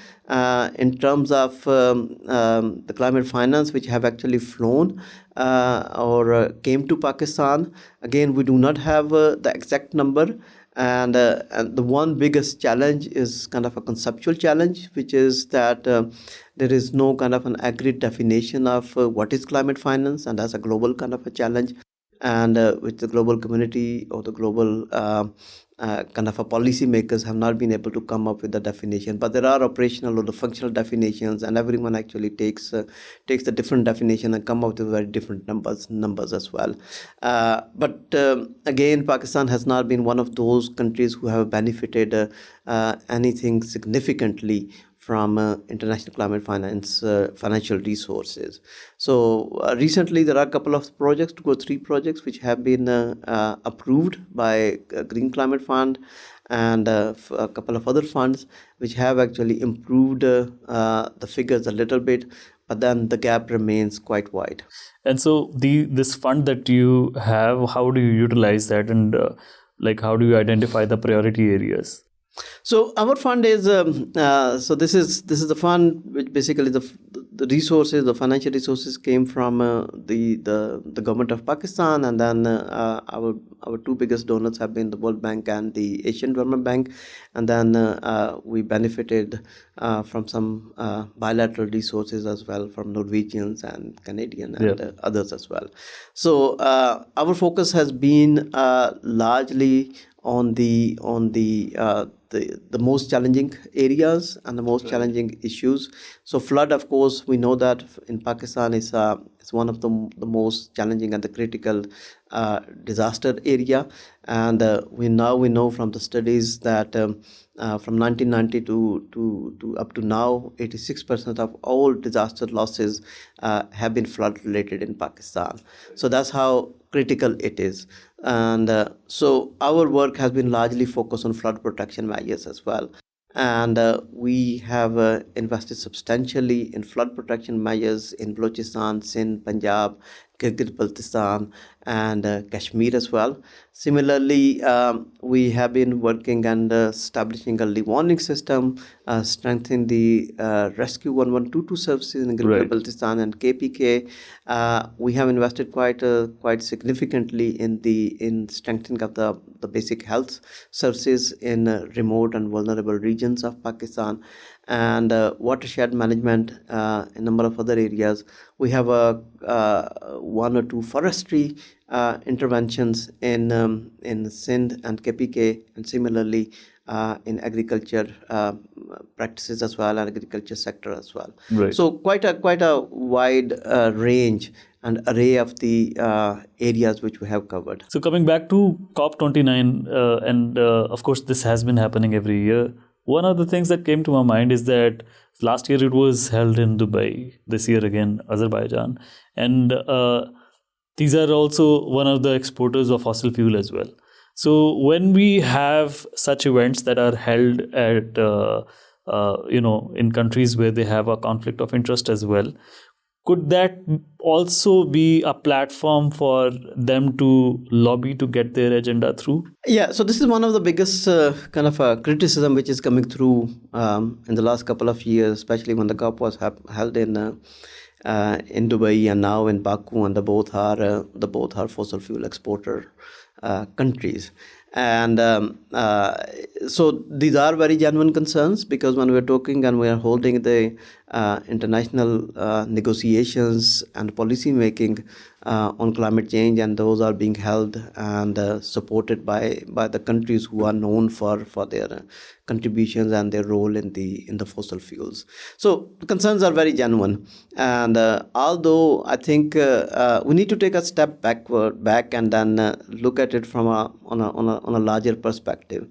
in terms of the climate finance, which have actually flown or came to Pakistan. Again, we do not have the exact number. And the one biggest challenge is kind of a conceptual challenge, which is that there is no kind of an agreed definition of what is climate finance, and that's a global kind of a challenge, and which the global community or the global kind of a policy makers have not been able to come up with the definition. But there are operational or the functional definitions, and everyone actually takes the different definition and come up with very different numbers as well. But again, Pakistan has not been one of those countries who have benefited anything significantly from international climate finance financial resources. So recently there are a couple of projects, 2 or 3 projects which have been approved by Green Climate Fund and a couple of other funds which have actually improved the figures a little bit, but then the gap remains quite wide. And so this fund that you have, how do you utilize that, and how do you identify the priority areas? So our fund is so this is the fund which basically the resources, the financial resources came from the government of Pakistan, and then our 2 biggest donors have been the World Bank and the Asian Development Bank, and then we benefited from some bilateral resources as well from Norwegians and Canadian and others as well. So our focus has been largely on the most challenging areas and the most challenging issues. So flood, of course, we know that in Pakistan is one of the most challenging and the critical disaster area, and we know from the studies that from 1990 to up to now, 86% of all disaster losses have been flood related in Pakistan. So that's how critical it is. And so our work has been largely focused on flood protection measures as well. And we have invested substantially in flood protection measures in Balochistan, Sindh, Punjab, Gilgit-Baltistan, and Kashmir as well. Similarly, we have been working and establishing a early warning system, strengthening the rescue 1122 services in Gilgit-Baltistan and KPK. We have invested quite significantly in strengthening of the basic health services in remote and vulnerable regions of Pakistan. and watershed management in a number of other areas. We have one or two forestry interventions in Sindh and KPK, and similarly in agriculture practices as well, and agriculture sector as well. Right. So quite a wide range and array of the areas which we have covered. So coming back to COP29, and of course this has been happening every year. One of the things that came to my mind is that last year it was held in Dubai, this year again Azerbaijan, and these are also one of the exporters of fossil fuel as well. So when we have such events that are held at in countries where they have a conflict of interest as well, could that also be a platform for them to lobby to get their agenda through? Yeah, so this is one of the biggest kind of criticism which is coming through in the last couple of years, especially when the COP was held in Dubai and now in Baku, and the both are fossil fuel exporter countries. And so these are very genuine concerns, because when we're talking and we are holding the international negotiations and policy making on climate change, and those are being held and supported by the countries who are known for their contributions and their role in the fossil fuels. So the concerns are very genuine, and although I think we need to take a step back and then look at it from on a larger perspective.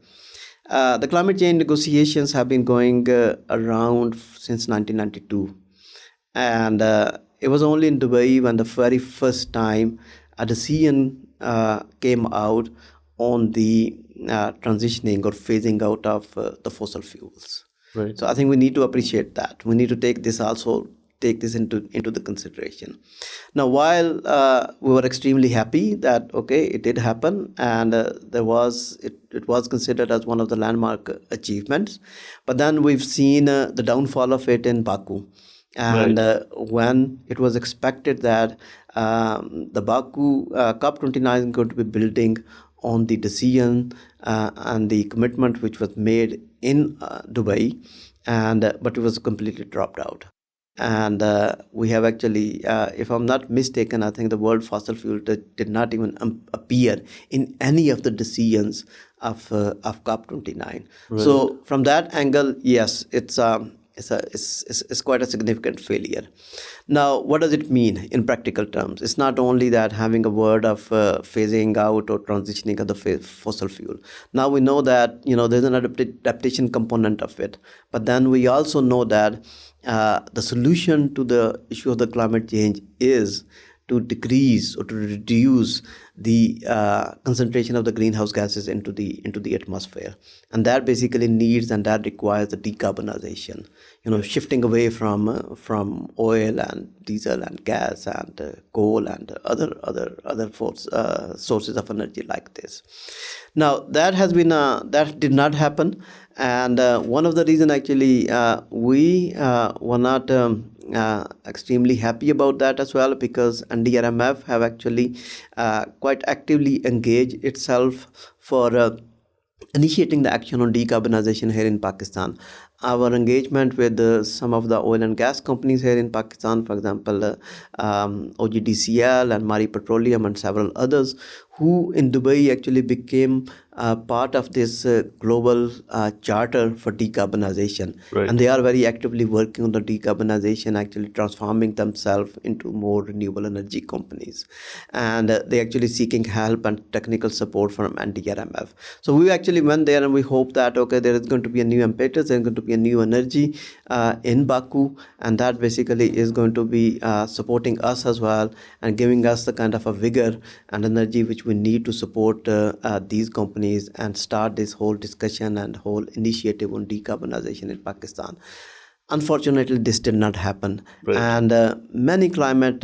The climate change negotiations have been going around since 1992, and it was only in Dubai when the very first time a decision came out on the transitioning or phasing out of the fossil fuels. Right. So I think we need to appreciate that. We need to take this into the consideration. Now, while we were extremely happy that it did happen, and it was considered as one of the landmark achievements, but then we've seen the downfall of it in Baku. And when it was expected that the Baku COP29 is going to be building on the decision and the commitment which was made in Dubai, but it was completely dropped out. And we have actually, if I'm not mistaken, I think the word fossil fuel did not even appear in any of the decisions of COP29. Right. So from that angle, yes, it's quite a significant failure. Now, what does it mean in practical terms? It's not only that having a word of phasing out or transitioning of the fossil fuel. Now we know that there's an adaptation component of it, but then we also know that the solution to the issue of the climate change is to decrease or to reduce the concentration of the greenhouse gases into the atmosphere, and that basically needs and that requires the decarbonization. Shifting away from oil and diesel and gas and coal and other sources of energy like this. Now that has been that did not happen, and one of the reasons actually we were not extremely happy about that as well, because NDRMF have actually quite actively engaged itself for initiating the action on decarbonization here in Pakistan. Our engagement with some of the oil and gas companies here in Pakistan, for example, OGDCL and Mari Petroleum and several others, who in Dubai actually became part of this global charter for decarbonization. Right. And they are very actively working on the decarbonization, actually transforming themselves into more renewable energy companies. And they actually seeking help and technical support from NDRMF. So we actually went there and we hope that, there is going to be a new impetus, there is going to be a new energy in Baku, and that basically is going to be supporting us as well and giving us the kind of a vigor and energy which we need to support these companies and start this whole discussion and whole initiative on decarbonization in Pakistan. Unfortunately, this did not happen. Right. And many climate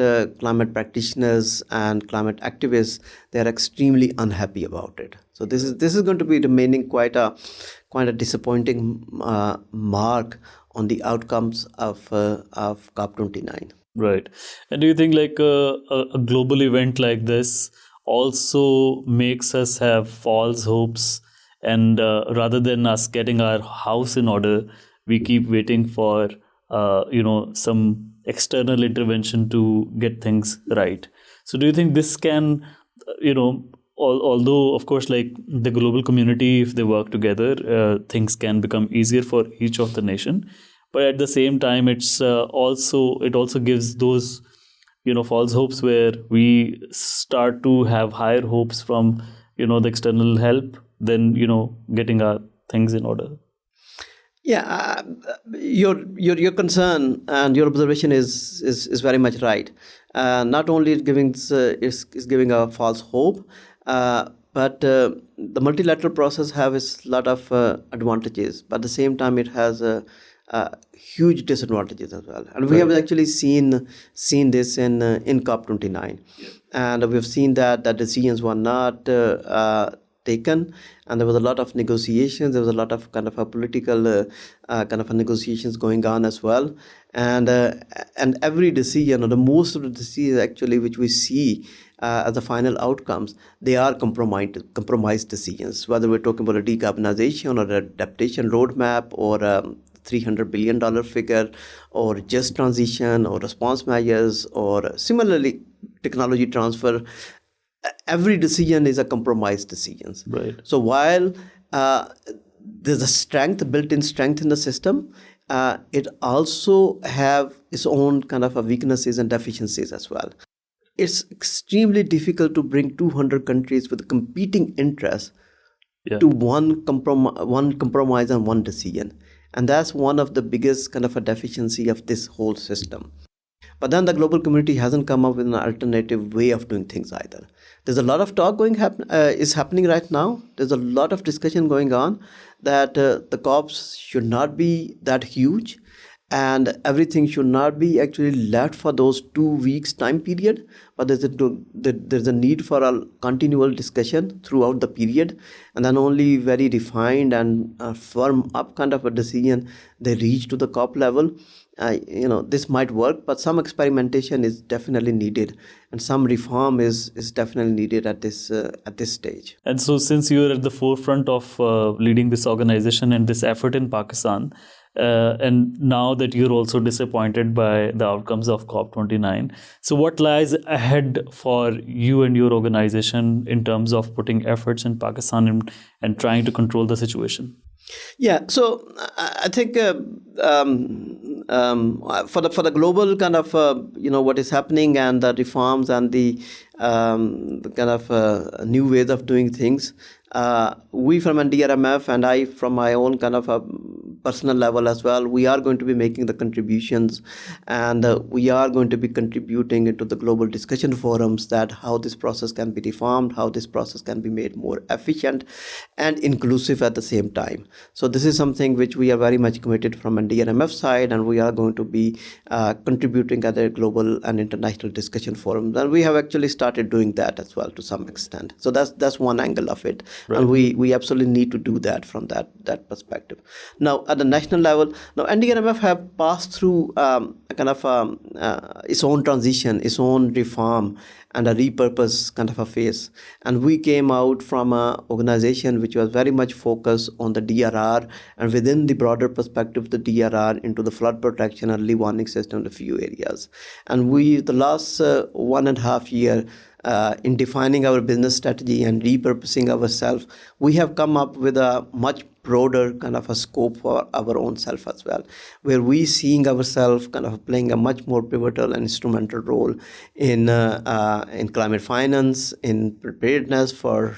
practitioners and climate activists, they are extremely unhappy about it. So this is going to be remaining quite a disappointing mark on the outcomes of COP29. Right. And do you think like a global event like this also makes us have false hopes, and rather than us getting our house in order, we keep waiting for some external intervention to get things right. So do you think this can, although of course, like the global community, if they work together, things can become easier for each of the nation, but at the same time, it also gives those false hopes where we start to have higher hopes from the external help than getting our things in order. Yeah, your concern and your observation is very much right. Not only it giving is giving a false hope, but the multilateral process has a lot of advantages, but at the same time it has huge disadvantages as well. And we have actually seen this in COP29, and we've seen that decisions were not taken, and there was a lot of negotiations. There was a lot of kind of a political kind of a negotiations going on as well, and every decision, or the most of the decisions actually which we see as the final outcomes, they are compromised decisions. Whether we're talking about a decarbonization or adaptation roadmap, or $300 billion figure, or just transition, or response measures, or similarly technology transfer. Every decision is a compromised decision. Right. So while there's a built-in strength in the system, it also have its own kind of weaknesses and deficiencies as well. It's extremely difficult to bring 200 countries with competing interests to one compromise and one decision. And that's one of the biggest kind of a deficiency of this whole system. But then the global community hasn't come up with an alternative way of doing things either. There's a lot of talk is happening right now. There's a lot of discussion going on that the COPs should not be that huge, and everything should not be actually left for those 2 weeks time period, but there's a need for a continual discussion throughout the period, and then only very refined and firm up kind of a decision they reach to the COP level. This might work, but some experimentation is definitely needed, and some reform is definitely needed at this stage. And so, since you are at the forefront of leading this organization and this effort in Pakistan, and now that you're also disappointed by the outcomes of COP29, so what lies ahead for you and your organization in terms of putting efforts in Pakistan and trying to control the situation? Yeah, so I think for the global kind of what is happening, and the reforms, and the kind of new ways of doing things, we from NDRMF, and I from my own kind of a personal level as well, we are going to be making the contributions, and we are going to be contributing into the global discussion forums that how this process can be reformed, how this process can be made more efficient and inclusive at the same time. So this is something which we are very much committed from NDRMF side, and we are going to be contributing at a global and international discussion forums, and we have actually started doing that as well to some extent. So that's one angle of it. Right. And we absolutely need to do that from that perspective. Now, at the national level, now NDRMF have passed through kind of its own transition, its own reform, and a repurpose kind of a phase. And we came out from an organization which was very much focused on the DRR, and within the broader perspective, the DRR into the flood protection, early warning system, in a few areas. And the last 1.5 years, in defining our business strategy and repurposing ourselves, we have come up with a much broader kind of a scope for our own self as well, where we seeing ourselves kind of playing a much more pivotal and instrumental role in climate finance, in preparedness for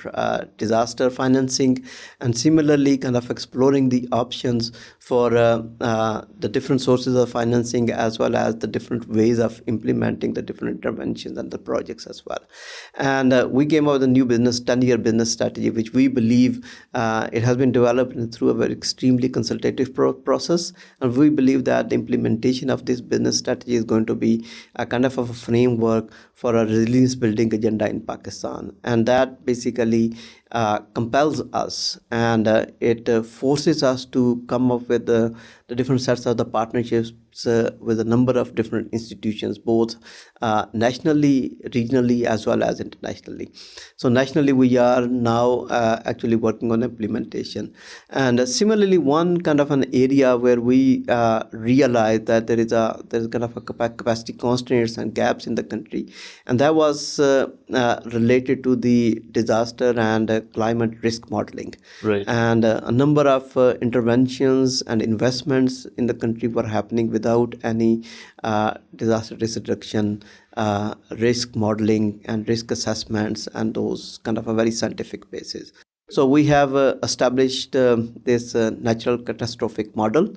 disaster financing, and similarly kind of exploring the options for the different sources of financing, as well as the different ways of implementing the different interventions and the projects as well. And we came up with a new 10-year business strategy, which we believe it has been developed through a very extremely consultative process, and we believe that the implementation of this business strategy is going to be a kind of a framework for a resilience building agenda in Pakistan, and that basically compels us, and it forces us to come up with the different sets of the partnerships partnerships with a number of different institutions, both nationally, regionally, as well as internationally. So nationally, we are now actually working on implementation. And similarly, one kind of an area where we realized that there's kind of a capacity constraints and gaps in the country, and that was related to the disaster and climate risk modeling. Right. And a number of interventions and investments in the country were happening without any disaster risk reduction, risk modeling and risk assessments, and those kind of a very scientific basis. So we have established this natural catastrophic model,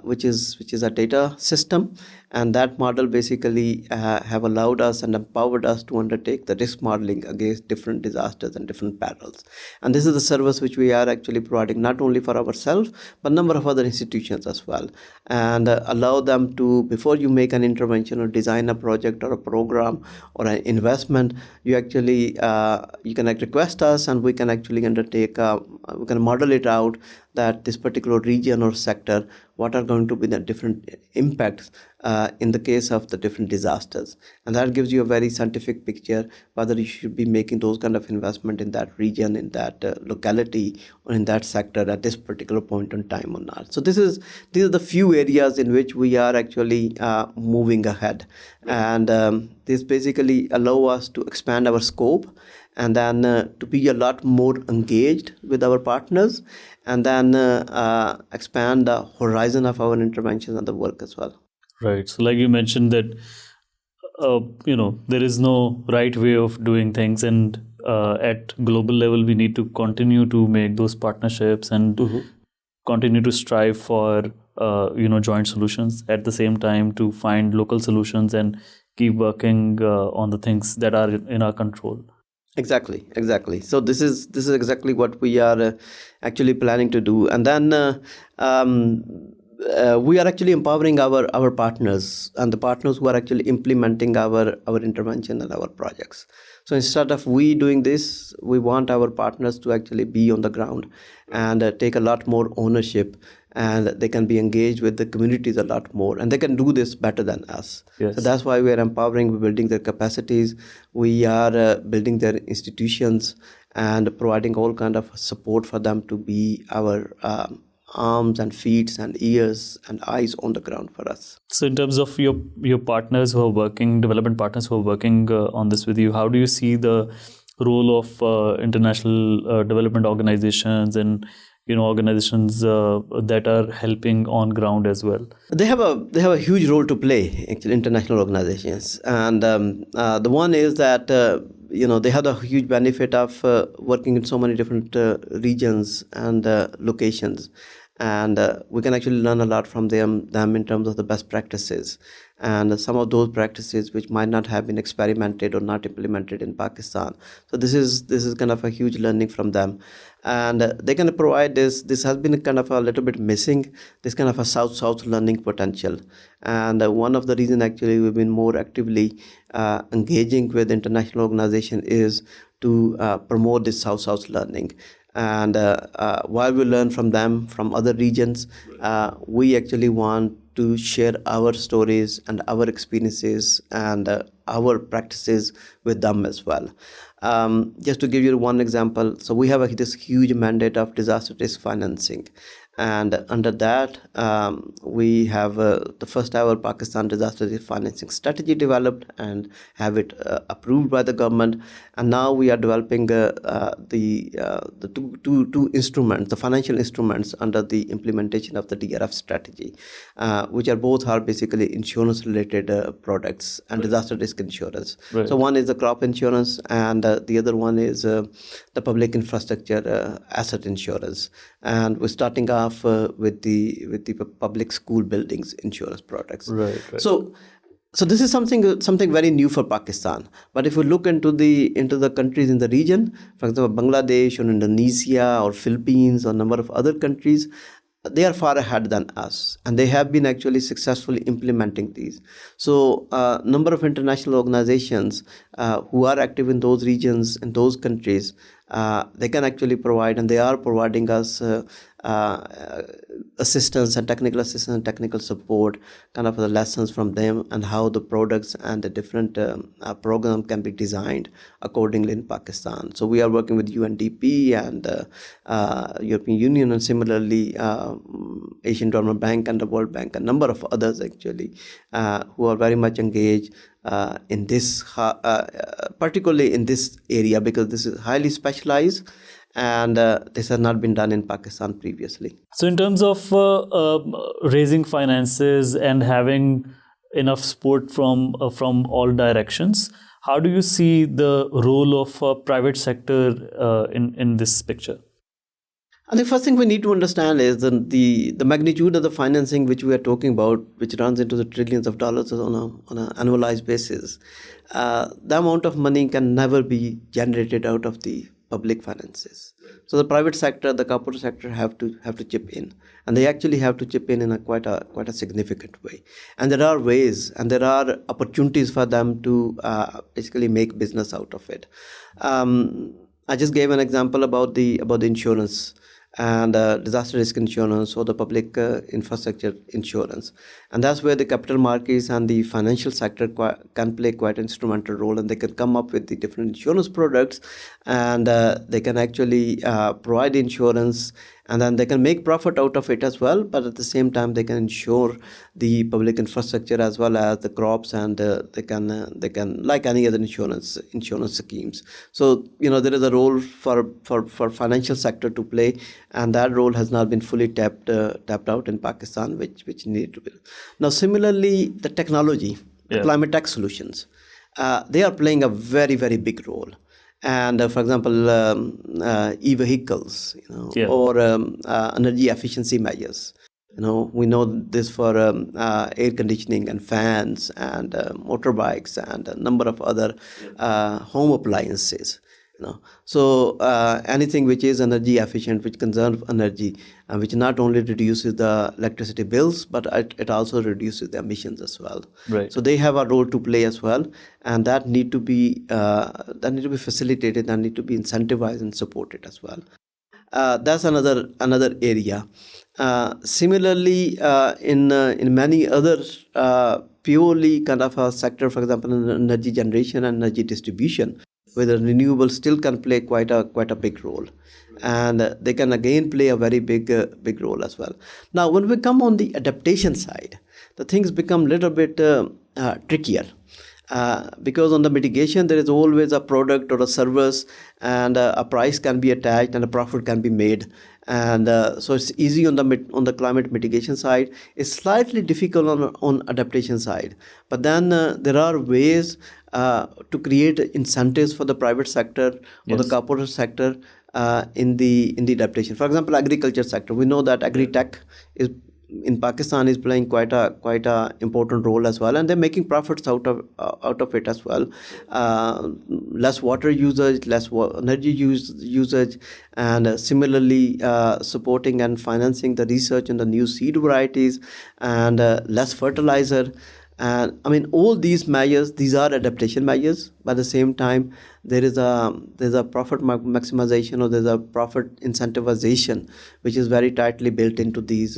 which is a data system, and that model basically have allowed us and empowered us to undertake the risk modeling against different disasters and different perils. And this is the service which we are actually providing not only for ourselves but number of other institutions as well, and allow them to, before you make an intervention or design a project or a program or an investment, you actually you can request us, and we can actually undertake we can model it out that this particular region or sector, what are going to be the different impacts in the case of the different disasters. And that gives you a very scientific picture whether you should be making those kind of investment in that region, in that locality, or in that sector at this particular point in time or not. So these are the few areas in which we are actually moving ahead. And this basically allow us to expand our scope, and then to be a lot more engaged with our partners, and then expand the horizon of our interventions and the work as well. Right. So like you mentioned that, there is no right way of doing things, and at global level, we need to continue to make those partnerships and continue to strive for, joint solutions at the same time to find local solutions and keep working on the things that are in our control. Exactly. So this is exactly what we are actually planning to do, and then we are actually empowering our partners and the partners who are actually implementing our intervention and our projects. So instead of we doing this, we want our partners to actually be on the ground and take a lot more ownership, and they can be engaged with the communities a lot more, and they can do this better than us. Yes. So that's why we are empowering, we're building their capacities, we are building their institutions and providing all kind of support for them to be our arms and feet and ears and eyes on the ground for us. So in terms of your partners who are working, development partners who are working on this with you, how do you see the role of international development organizations and organizations that are helping on ground as well? They have a huge role to play, actually, international organizations, and the one is that they have the huge benefit of working in so many different regions and locations, and we can actually learn a lot from them in terms of the best practices, and some of those practices which might not have been experimented or not implemented in Pakistan. So this is kind of a huge learning from them, and they can provide this. This has been kind of a little bit missing, this kind of a south-south learning potential, and one of the reasons actually we've been more actively engaging with international organization is to promote this south-south learning. And while we learn from them from other regions, we actually want to share our stories and our experiences and our practices with them as well. Just to give you one example, so we have this huge mandate of disaster risk financing, and under that we have the first ever Pakistan disaster risk financing strategy developed and have it approved by the government, and now we are developing the two instruments, the financial instruments under the implementation of the DRF strategy, which are both basically insurance related products and disaster risk insurance. Right. So one is the crop insurance, and the other one is the public infrastructure asset insurance, and we're starting off with the public school buildings insurance products. Right. So this is something very new for Pakistan. But if we look into the countries in the region, for example, Bangladesh or Indonesia or Philippines or a number of other countries, they are far ahead than us, and they have been actually successfully implementing these. So number of international organizations who are active in those regions, in those countries, they can actually provide, and they are providing us assistance and technical support, kind of the lessons from them, and how the products and the different program can be designed accordingly in Pakistan. So we are working with UNDP and European Union, and similarly Asian Development Bank and the World Bank, a number of others actually, who are very much engaged in this, particularly in this area, because this is highly specialized, and this has not been done in Pakistan previously. So in terms of raising finances and having enough support from all directions, how do you see the role of private sector in this picture? And the first thing we need to understand is the magnitude of the financing which we are talking about, which runs into the trillions of dollars on an annualized basis. The amount of money can never be generated out of the public finances. So the private sector, the corporate sector have to chip in, and they actually have to chip in a quite a significant way. And there are ways and there are opportunities for them to basically make business out of it. I just gave an example about the insurance and disaster risk insurance, or the public infrastructure insurance, and that's where the capital markets and the financial sector can play quite an instrumental role, and they can come up with the different insurance products, and they can actually provide insurance, and then they can make profit out of it as well, but at the same time they can insure the public infrastructure as well as the crops, and they can like any other insurance schemes. So there is a role for financial sector to play, and that role has not been fully tapped out in Pakistan, which need to be. Now similarly, the technology, the climate tech solutions, they are playing a very, very big role. And for example, e-vehicles, or energy efficiency measures. We know this for air conditioning and fans and motorbikes and a number of other home appliances. So anything which is energy efficient, which conserves energy, which not only reduces the electricity bills, but it also reduces the emissions as well. Right. So they have a role to play as well, and that need to be facilitated and need to be incentivized and supported as well. That's another area. Similarly, in many other purely kind of a sector, for example, in energy generation and energy distribution, where the renewables still can play quite a big role, and they can again play a very big role as well. Now, when we come on the adaptation side, the things become a little bit trickier, because on the mitigation there is always a product or a service, and a price can be attached and a profit can be made. And so it's easy on the climate mitigation side. It's slightly difficult on adaptation side. But then there are ways to create incentives for the private sector or the corporate sector in the adaptation. For example, agriculture sector. We know that agri-tech is in Pakistan is playing quite a important role as well, and they're making profits out of it as well. Less water usage, less energy usage, and similarly supporting and financing the research in the new seed varieties, and less fertilizer. And I mean, all these measures, these are adaptation measures, but at the same time there's a profit maximization, or there's a profit incentivization, which is very tightly built into these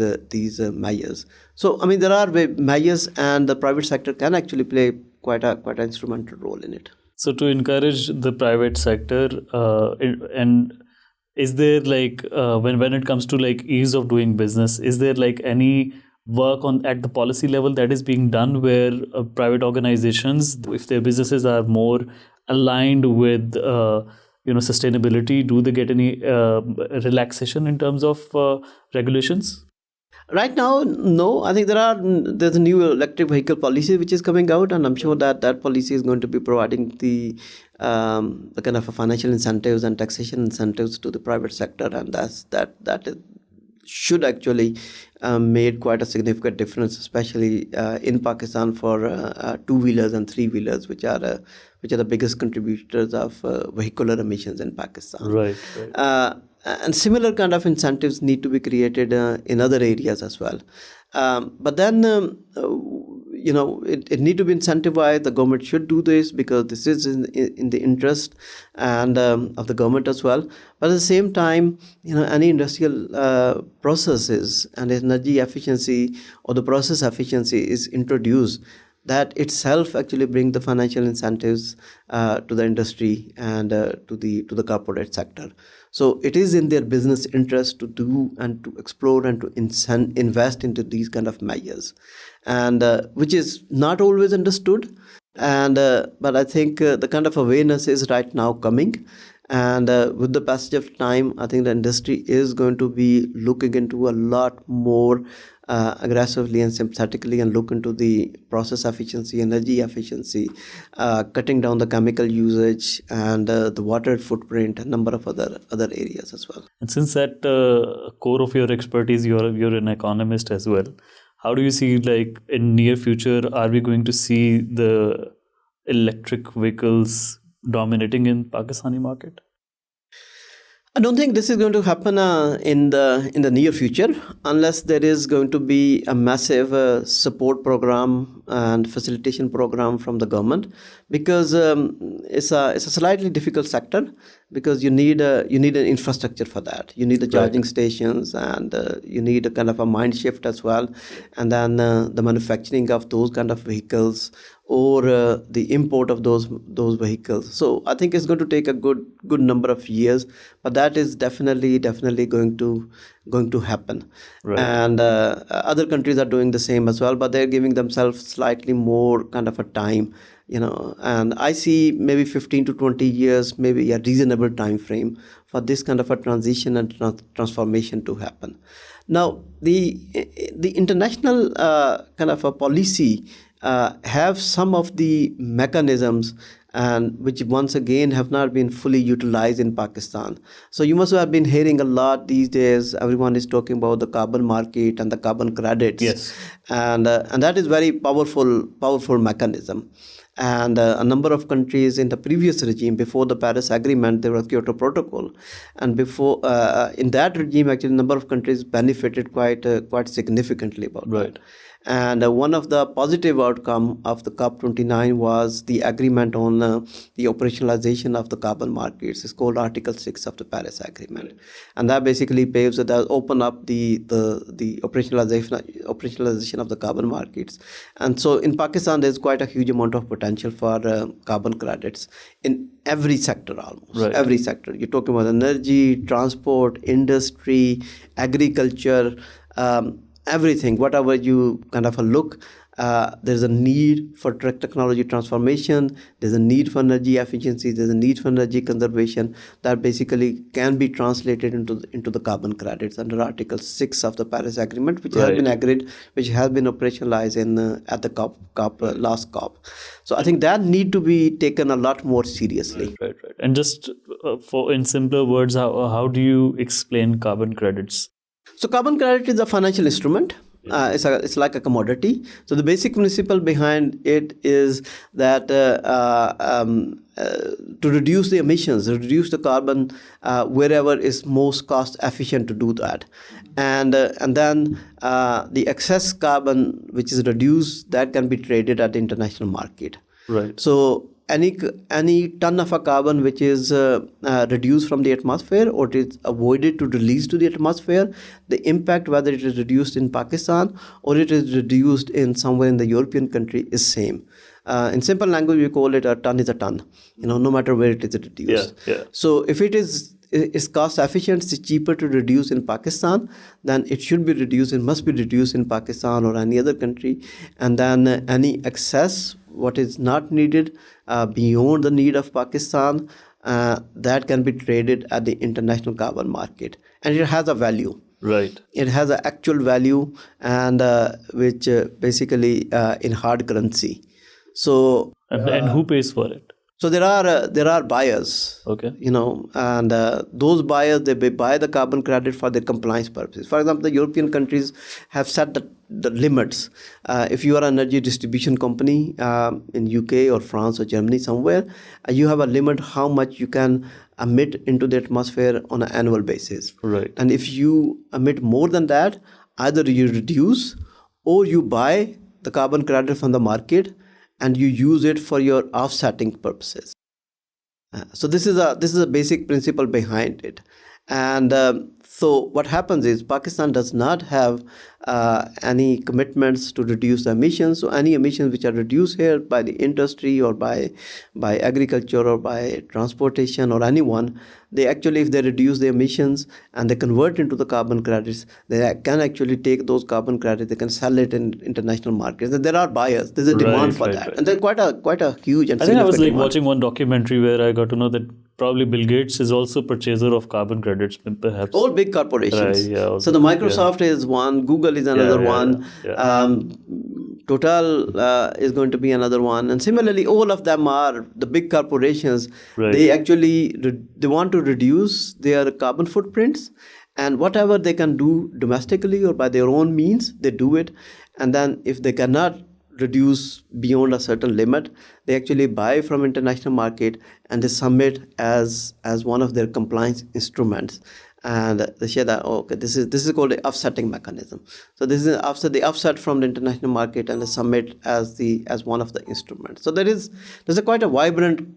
measures. So I mean, there are measures, and the private sector can actually play quite an instrumental role in it. So to encourage the private sector, and is there like when it comes to like ease of doing business, is there like any work at the policy level that is being done, where private organizations, if their businesses are more aligned with sustainability, do they get any relaxation in terms of regulations? Right now, no. I think there's a new electric vehicle policy which is coming out, and I'm sure that policy is going to be providing the kind of financial incentives and taxation incentives to the private sector, and that should actually made quite a significant difference, especially in Pakistan, for two-wheelers and three-wheelers, which are the biggest contributors of vehicular emissions in Pakistan. Right. And similar kind of incentives need to be created in other areas as well. But then, it need to be incentivized. The government should do this because this is in the interest and of the government as well. But at the same time, any industrial processes and energy efficiency or the process efficiency is introduced, that itself actually bring the financial incentives to the industry and to the corporate sector. So it is in their business interest to do and to explore and to invest into these kind of measures, and which is not always understood. And but I think the kind of awareness is right now coming. And with the passage of time, I think the industry is going to be looking into a lot more aggressively and sympathetically, and look into the process efficiency, energy efficiency, cutting down the chemical usage and the water footprint, and a number of other areas as well. And since that core of your expertise, you're an economist as well. How do you see, like, in near future, are we going to see the electric vehicles dominating in Pakistani market? I don't think this is going to happen in the near future, unless there is going to be a massive support program and facilitation program from the government, because it's a slightly difficult sector, because you need an infrastructure for that. You need the charging stations, and you need a kind of a mind shift as well, and then the manufacturing of those kind of vehicles, or the import of those vehicles. So I think it's going to take a good number of years, but that is definitely going to happen. Right. And other countries are doing the same as well, but they're giving themselves slightly more kind of a time, and I see maybe 15 to 20 years, maybe a reasonable time frame for this kind of a transition and transformation to happen. Now, the international kind of a policy have some of the mechanisms, and which once again have not been fully utilized in Pakistan. So you must have been hearing a lot these days. Everyone is talking about the carbon market and the carbon credits. Yes. And that is very powerful mechanism. And a number of countries in the previous regime, before the Paris Agreement, there was Kyoto Protocol, and before in that regime, actually, a number of countries benefited quite significantly about that. And one of the positive outcome of the COP29 was the agreement on the operationalization of the carbon markets. It's called Article 6 of the Paris Agreement, and that basically paves it, that open up the operationalization of the carbon markets. And so in Pakistan, there's quite a huge amount of potential for carbon credits in every sector, almost every sector. You're talking about energy, transport, industry, agriculture. Everything, whatever you kind of look, there's a need for technology transformation, there's a need for energy efficiency, there's a need for energy conservation that basically can be translated into the carbon credits under Article 6 of the Paris Agreement, which has been agreed, which has been operationalized at the last COP. So I think that need to be taken a lot more seriously. Right. And just in simpler words, how do you explain carbon credits? So carbon credit is a financial instrument. It's like a commodity. So the basic principle behind it is that to reduce the emissions, reduce the carbon wherever is most cost efficient to do that, and then the excess carbon which is reduced, that can be traded at the international market. Right. So any ton of a carbon which is reduced from the atmosphere, or it is avoided to release to the atmosphere, the impact, whether it is reduced in Pakistan or it is reduced in somewhere in the European country, is same. In simple language, we call it a ton is a ton, no matter where it is reduced. Yeah. So if it's cost efficient, it's cheaper to reduce in Pakistan, then it should be reduced, it must be reduced in Pakistan or any other country. And then any excess, what is not needed beyond the need of Pakistan, that can be traded at the international carbon market, and it has a value. Right. It has an actual value, and which basically in hard currency. So and who pays for it? So there are buyers, okay, and those buyers, they buy the carbon credit for their compliance purposes. For example, the European countries have set the limits. If you are an energy distribution company in UK or France or Germany somewhere, you have a limit how much you can emit into the atmosphere on an annual basis. Right. And if you emit more than that, either you reduce or you buy the carbon credit from the market and you use it for your offsetting purposes. So this is a basic principle behind it. And so what happens is Pakistan does not have any commitments to reduce the emissions. So any emissions which are reduced here by the industry or by agriculture or by transportation or anyone, they actually, if they reduce the emissions and they convert into the carbon credits, they can actually take those carbon credits, they can sell it in international markets. And there are buyers. There's a demand for that. Right. And there's quite a huge and I think I was like demand. Watching one documentary where I got to know that probably Bill Gates is also purchaser of carbon credits, perhaps. All big corporations. Right, yeah, so the Microsoft is one, Google is another one. Total is going to be another one, and similarly, all of them are the big corporations. Right. They actually they want to reduce their carbon footprints, and whatever they can do domestically or by their own means, they do it. And then if they cannot reduce beyond a certain limit, they actually buy from international market and they submit as one of their compliance instruments. And they say that, okay, this is called the offsetting mechanism. So this is the offset from the international market and they submit as one of the instruments. So there's quite a vibrant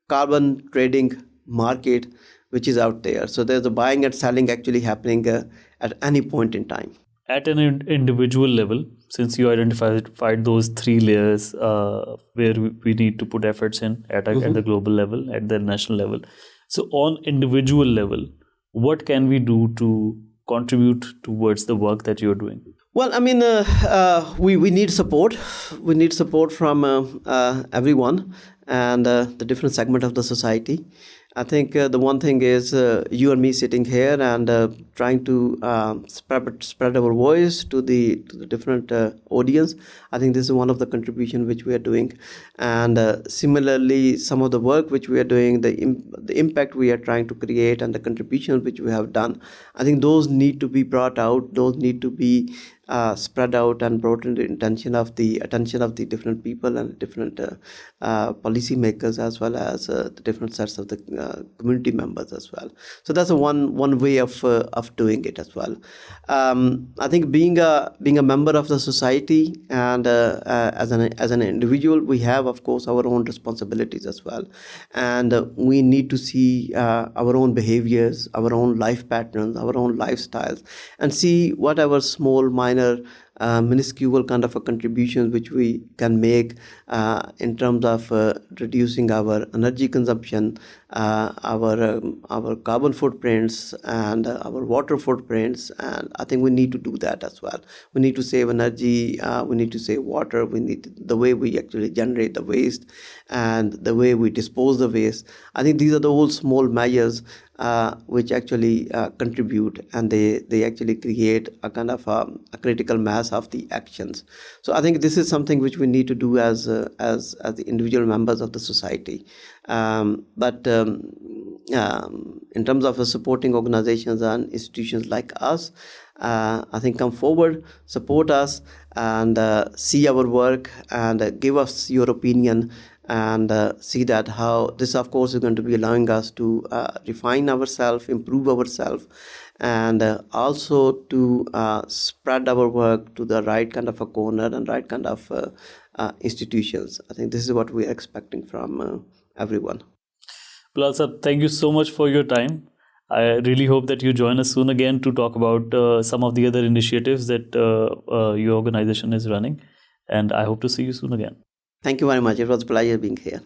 carbon trading market which is out there. So there's a buying and selling actually happening at any point in time. At an individual level, since you identified those three layers where we need to put efforts in at the global level, at the national level. So on individual level, what can we do to contribute towards the work that you're doing? Well, I mean, we need support. We need support from everyone and the different segment of the society. I think the one thing is you and me sitting here and trying to spread our voice to the different audience. I think this is one of the contributions which we are doing. And similarly, some of the work which we are doing, the impact we are trying to create and the contributions which we have done, I think those need to be brought out. Those need to be spread out and brought into the attention of the different people and different policy makers, as well as the different sets of the community members as well. So that's one way of doing it as well. I think being a member of the society and as an individual, we have of course our own responsibilities as well, and we need to see our own behaviors, our own life patterns, our own lifestyles, and see whatever small minor minuscule kind of a contributions which we can make in terms of reducing our energy consumption, our carbon footprints and our water footprints. And I think we need to do that as well. We need to save energy, we need to save water, we need the way we actually generate the waste and the way we dispose the waste. I think these are the all small measures which actually contribute, and they actually create a kind of a critical mass of the actions. So I think this is something which we need to do as the individual members of the society. But in terms of supporting organizations and institutions like us, I think come forward, support us, and see our work and give us your opinion, and see that how this of course is going to be allowing us to refine ourselves, improve ourselves, and also to spread our work to the right kind of a corner and right kind of institutions. I think this is what we are expecting from everyone. Bilal sir, thank you so much for your time. I really hope that you join us soon again to talk about some of the other initiatives that your organization is running, and I hope to see you soon again. Thank you very much. It was a pleasure being here.